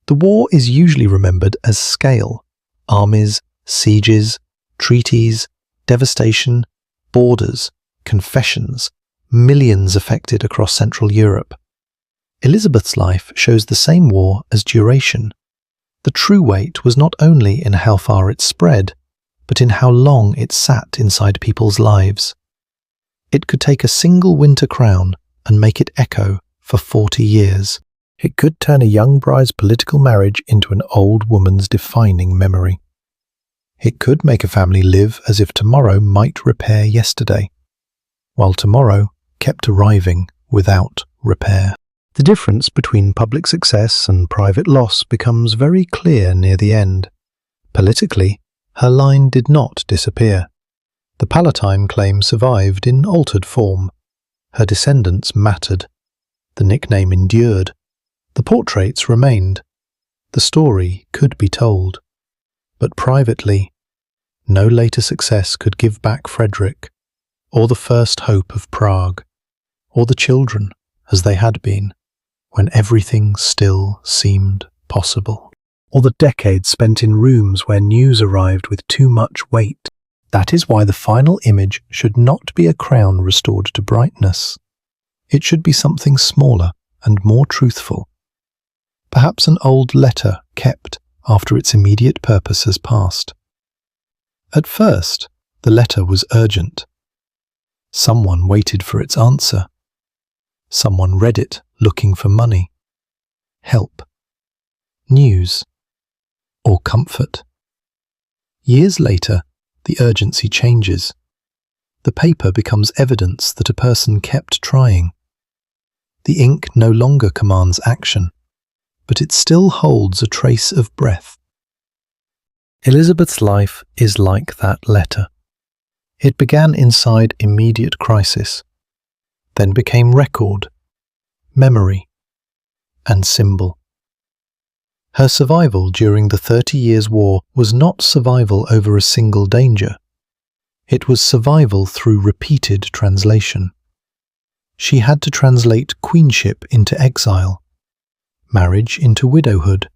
The war is usually remembered as scale: armies, sieges, treaties, devastation, borders, confessions, millions affected across Central Europe. Elizabeth's life shows the same war as duration. The true weight was not only in how far it spread, but in how long it sat inside people's lives. It could take a single winter crown and make it echo for 40 years. It could turn a young bride's political marriage into an old woman's defining memory. It could make a family live as if tomorrow might repair yesterday, while tomorrow kept arriving without repair. The difference between public success and private loss becomes very clear near the end. Politically, her line did not disappear. The Palatine claim survived in altered form. Her descendants mattered. The nickname endured. The portraits remained. The story could be told. But privately, no later success could give back Frederick, or the first hope of Prague, or the children as they had been, when everything still seemed possible, or the decades spent in rooms where news arrived with too much weight. That is why the final image should not be a crown restored to brightness. It should be something smaller and more truthful. Perhaps an old letter kept after its immediate purpose has passed. At first, the letter was urgent. Someone waited for its answer. Someone read it looking for money, help, news, or comfort. Years later, the urgency changes. The paper becomes evidence that a person kept trying. The ink no longer commands action, but it still holds a trace of breath. Elizabeth's life is like that letter. It began inside immediate crisis, then became record, memory, and symbol. Her survival during the 30 Years' War was not survival over a single danger. It was survival through repeated translation. She had to translate queenship into exile, marriage into widowhood,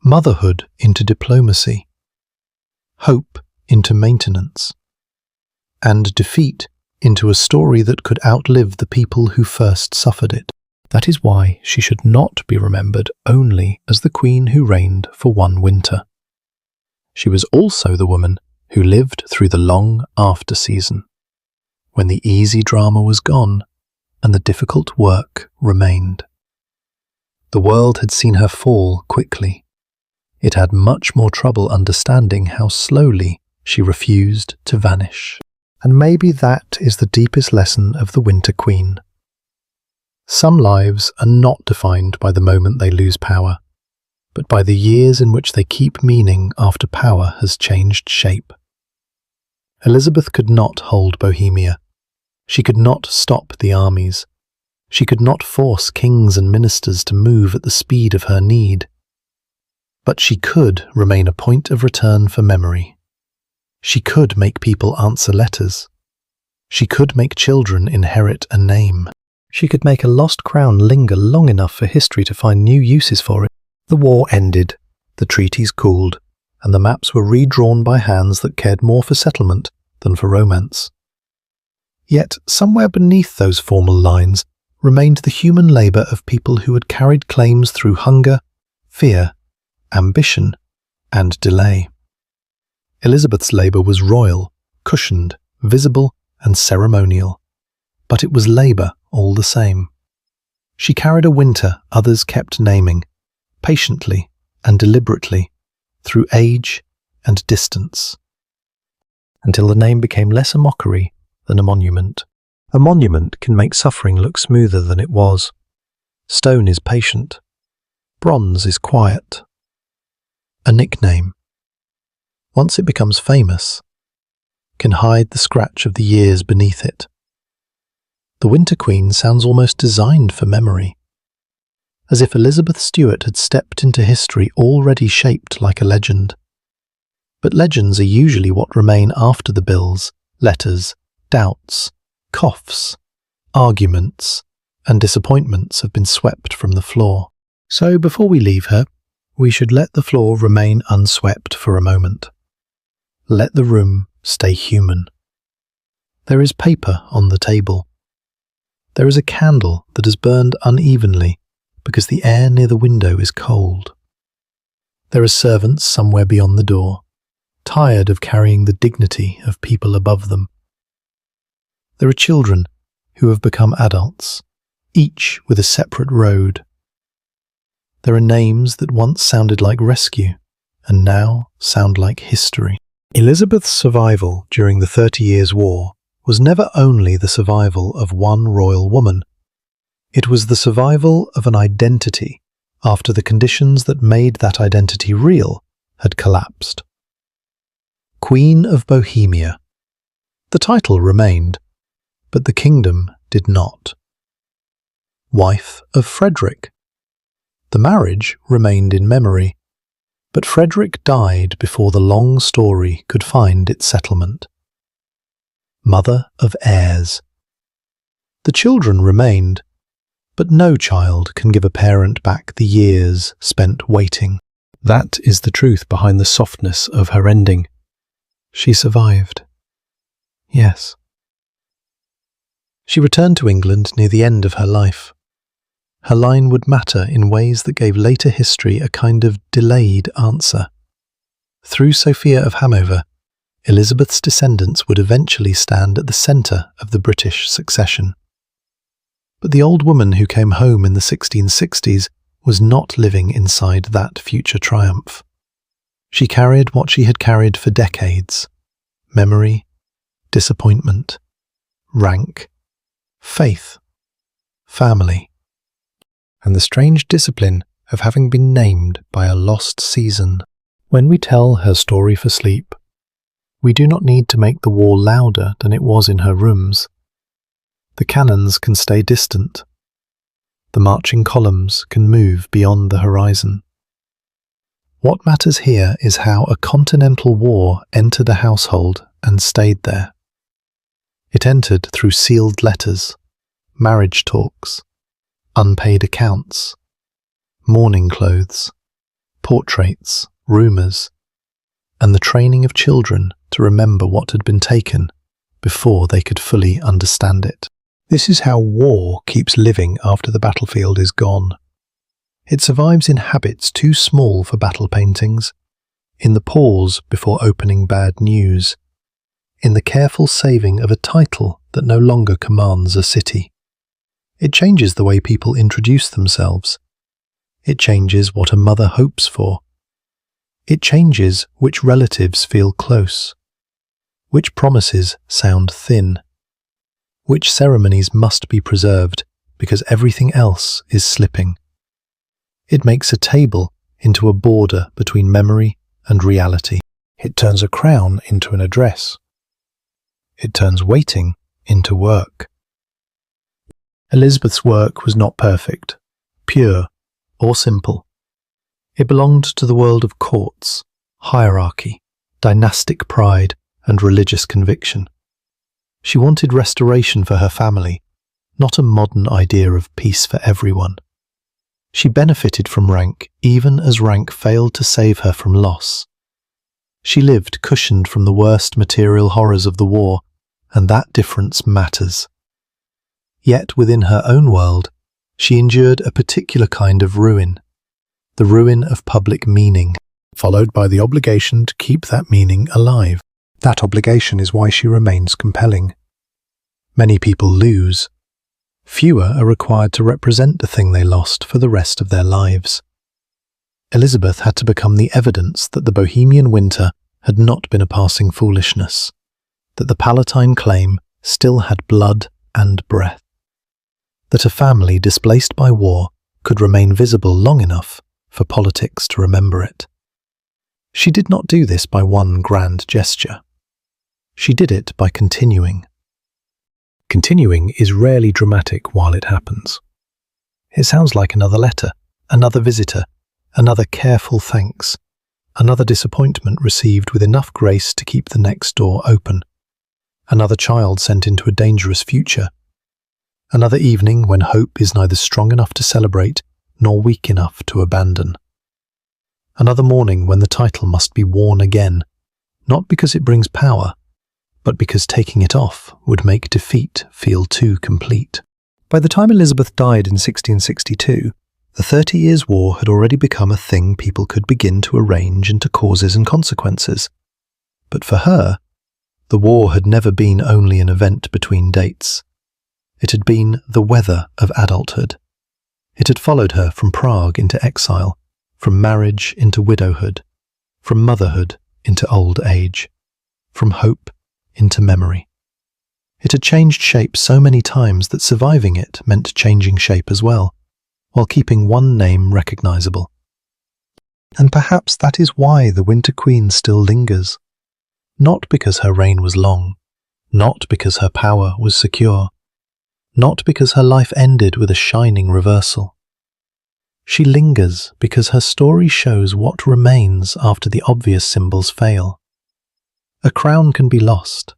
motherhood into diplomacy, hope into maintenance, and defeat into a story that could outlive the people who first suffered it. That is why she should not be remembered only as the queen who reigned for one winter. She was also the woman who lived through the long after season, when the easy drama was gone and the difficult work remained. The world had seen her fall quickly. It had much more trouble understanding how slowly she refused to vanish. And maybe that is the deepest lesson of the Winter Queen. Some lives are not defined by the moment they lose power, but by the years in which they keep meaning after power has changed shape. Elizabeth could not hold Bohemia. She could not stop the armies. She could not force kings and ministers to move at the speed of her need. But she could remain a point of return for memory. She could make people answer letters. She could make children inherit a name. She could make a lost crown linger long enough for history to find new uses for it. The war ended, the treaties cooled, and the maps were redrawn by hands that cared more for settlement than for romance. Yet, somewhere beneath those formal lines remained the human labour of people who had carried claims through hunger, fear, ambition, and delay. Elizabeth's labour was royal, cushioned, visible, and ceremonial, but it was labour all the same. She carried a winter others kept naming, patiently and deliberately, through age and distance, until the name became less a mockery than a monument. A monument can make suffering look smoother than it was. Stone is patient. Bronze is quiet. A nickname, once it becomes famous, can hide the scratch of the years beneath it. The Winter Queen sounds almost designed for memory, as if Elizabeth Stuart had stepped into history already shaped like a legend. But legends are usually what remain after the bills, letters, doubts, coughs, arguments, and disappointments have been swept from the floor. So before we leave her, we should let the floor remain unswept for a moment. Let the room stay human. There is paper on the table. There is a candle that has burned unevenly because the air near the window is cold. There are servants somewhere beyond the door, tired of carrying the dignity of people above them. There are children who have become adults, each with a separate road. There are names that once sounded like rescue and now sound like history. Elizabeth's survival during the 30 Years' War was never only the survival of one royal woman. It was the survival of an identity after the conditions that made that identity real had collapsed. Queen of Bohemia. The title remained, but the kingdom did not. Wife of Frederick. The marriage remained in memory, but Frederick died before the long story could find its settlement. Mother of heirs. The children remained, but no child can give a parent back the years spent waiting. That is the truth behind the softness of her ending. She survived. Yes. She returned to England near the end of her life. Her line would matter in ways that gave later history a kind of delayed answer. Through Sophia of Hanover, Elizabeth's descendants would eventually stand at the centre of the British succession. But the old woman who came home in the 1660s was not living inside that future triumph. She carried what she had carried for decades: memory, disappointment, rank, faith, family, and the strange discipline of having been named by a lost season. When we tell her story for sleep, we do not need to make the war louder than it was in her rooms. The cannons can stay distant. The marching columns can move beyond the horizon. What matters here is how a continental war entered a household and stayed there. It entered through sealed letters, marriage talks, unpaid accounts, mourning clothes, portraits, rumours, and the training of children to remember what had been taken before they could fully understand it. This is how war keeps living after the battlefield is gone. It survives in habits too small for battle paintings, in the pause before opening bad news, in the careful saving of a title that no longer commands a city. It changes the way people introduce themselves. It changes what a mother hopes for. It changes which relatives feel close, which promises sound thin, which ceremonies must be preserved because everything else is slipping. It makes a table into a border between memory and reality. It turns a crown into an address. It turns waiting into work. Elizabeth's work was not perfect, pure, or simple. It belonged to the world of courts, hierarchy, dynastic pride, and religious conviction. She wanted restoration for her family, not a modern idea of peace for everyone. She benefited from rank even as rank failed to save her from loss. She lived cushioned from the worst material horrors of the war, and that difference matters. Yet within her own world, she endured a particular kind of ruin, the ruin of public meaning, followed by the obligation to keep that meaning alive. That obligation is why she remains compelling. Many people lose. Fewer are required to represent the thing they lost for the rest of their lives. Elizabeth had to become the evidence that the Bohemian winter had not been a passing foolishness, that the Palatine claim still had blood and breath, that a family displaced by war could remain visible long enough for politics to remember it. She did not do this by one grand gesture. She did it by continuing. Continuing is rarely dramatic while it happens. It sounds like another letter, another visitor, another careful thanks, another disappointment received with enough grace to keep the next door open, another child sent into a dangerous future, another evening when hope is neither strong enough to celebrate nor weak enough to abandon, another morning when the title must be worn again, not because it brings power, but because taking it off would make defeat feel too complete. By the time Elizabeth died in 1662, the 30 Years' War had already become a thing people could begin to arrange into causes and consequences. But for her, the war had never been only an event between dates. It had been the weather of adulthood. It had followed her from Prague into exile, from marriage into widowhood, from motherhood into old age, from hope into memory. It had changed shape so many times that surviving it meant changing shape as well, while keeping one name recognizable. And perhaps that is why the Winter Queen still lingers. Not because her reign was long, not because her power was secure, not because her life ended with a shining reversal. She lingers because her story shows what remains after the obvious symbols fail. A crown can be lost,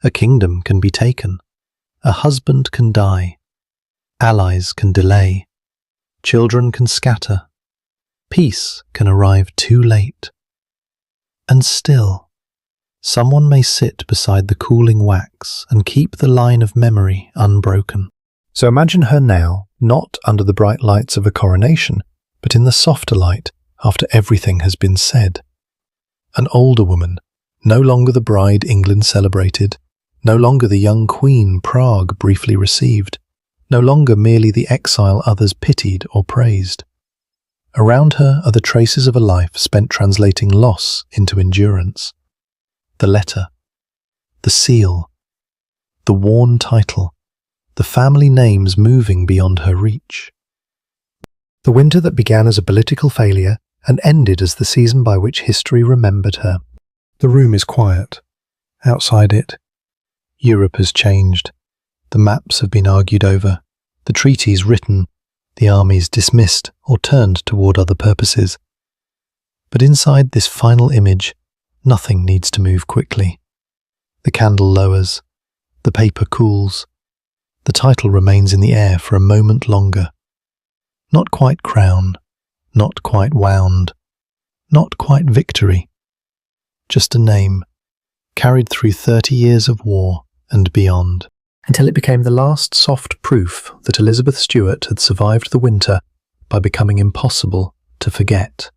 a kingdom can be taken, a husband can die, allies can delay, children can scatter, peace can arrive too late. And still, someone may sit beside the cooling wax and keep the line of memory unbroken. So imagine her now, not under the bright lights of a coronation, but in the softer light after everything has been said. An older woman, no longer the bride England celebrated, no longer the young queen Prague briefly received, no longer merely the exile others pitied or praised. Around her are the traces of a life spent translating loss into endurance. The letter, the seal, the worn title, the family names moving beyond her reach. The winter that began as a political failure and ended as the season by which history remembered her. The room is quiet. Outside it, Europe has changed. The maps have been argued over, the treaties written, the armies dismissed or turned toward other purposes. But inside this final image, nothing needs to move quickly. The candle lowers, the paper cools, the title remains in the air for a moment longer. Not quite crown, not quite wound, not quite victory. Just a name, carried through 30 years of war and beyond, until it became the last soft proof that Elizabeth Stuart had survived the winter by becoming impossible to forget.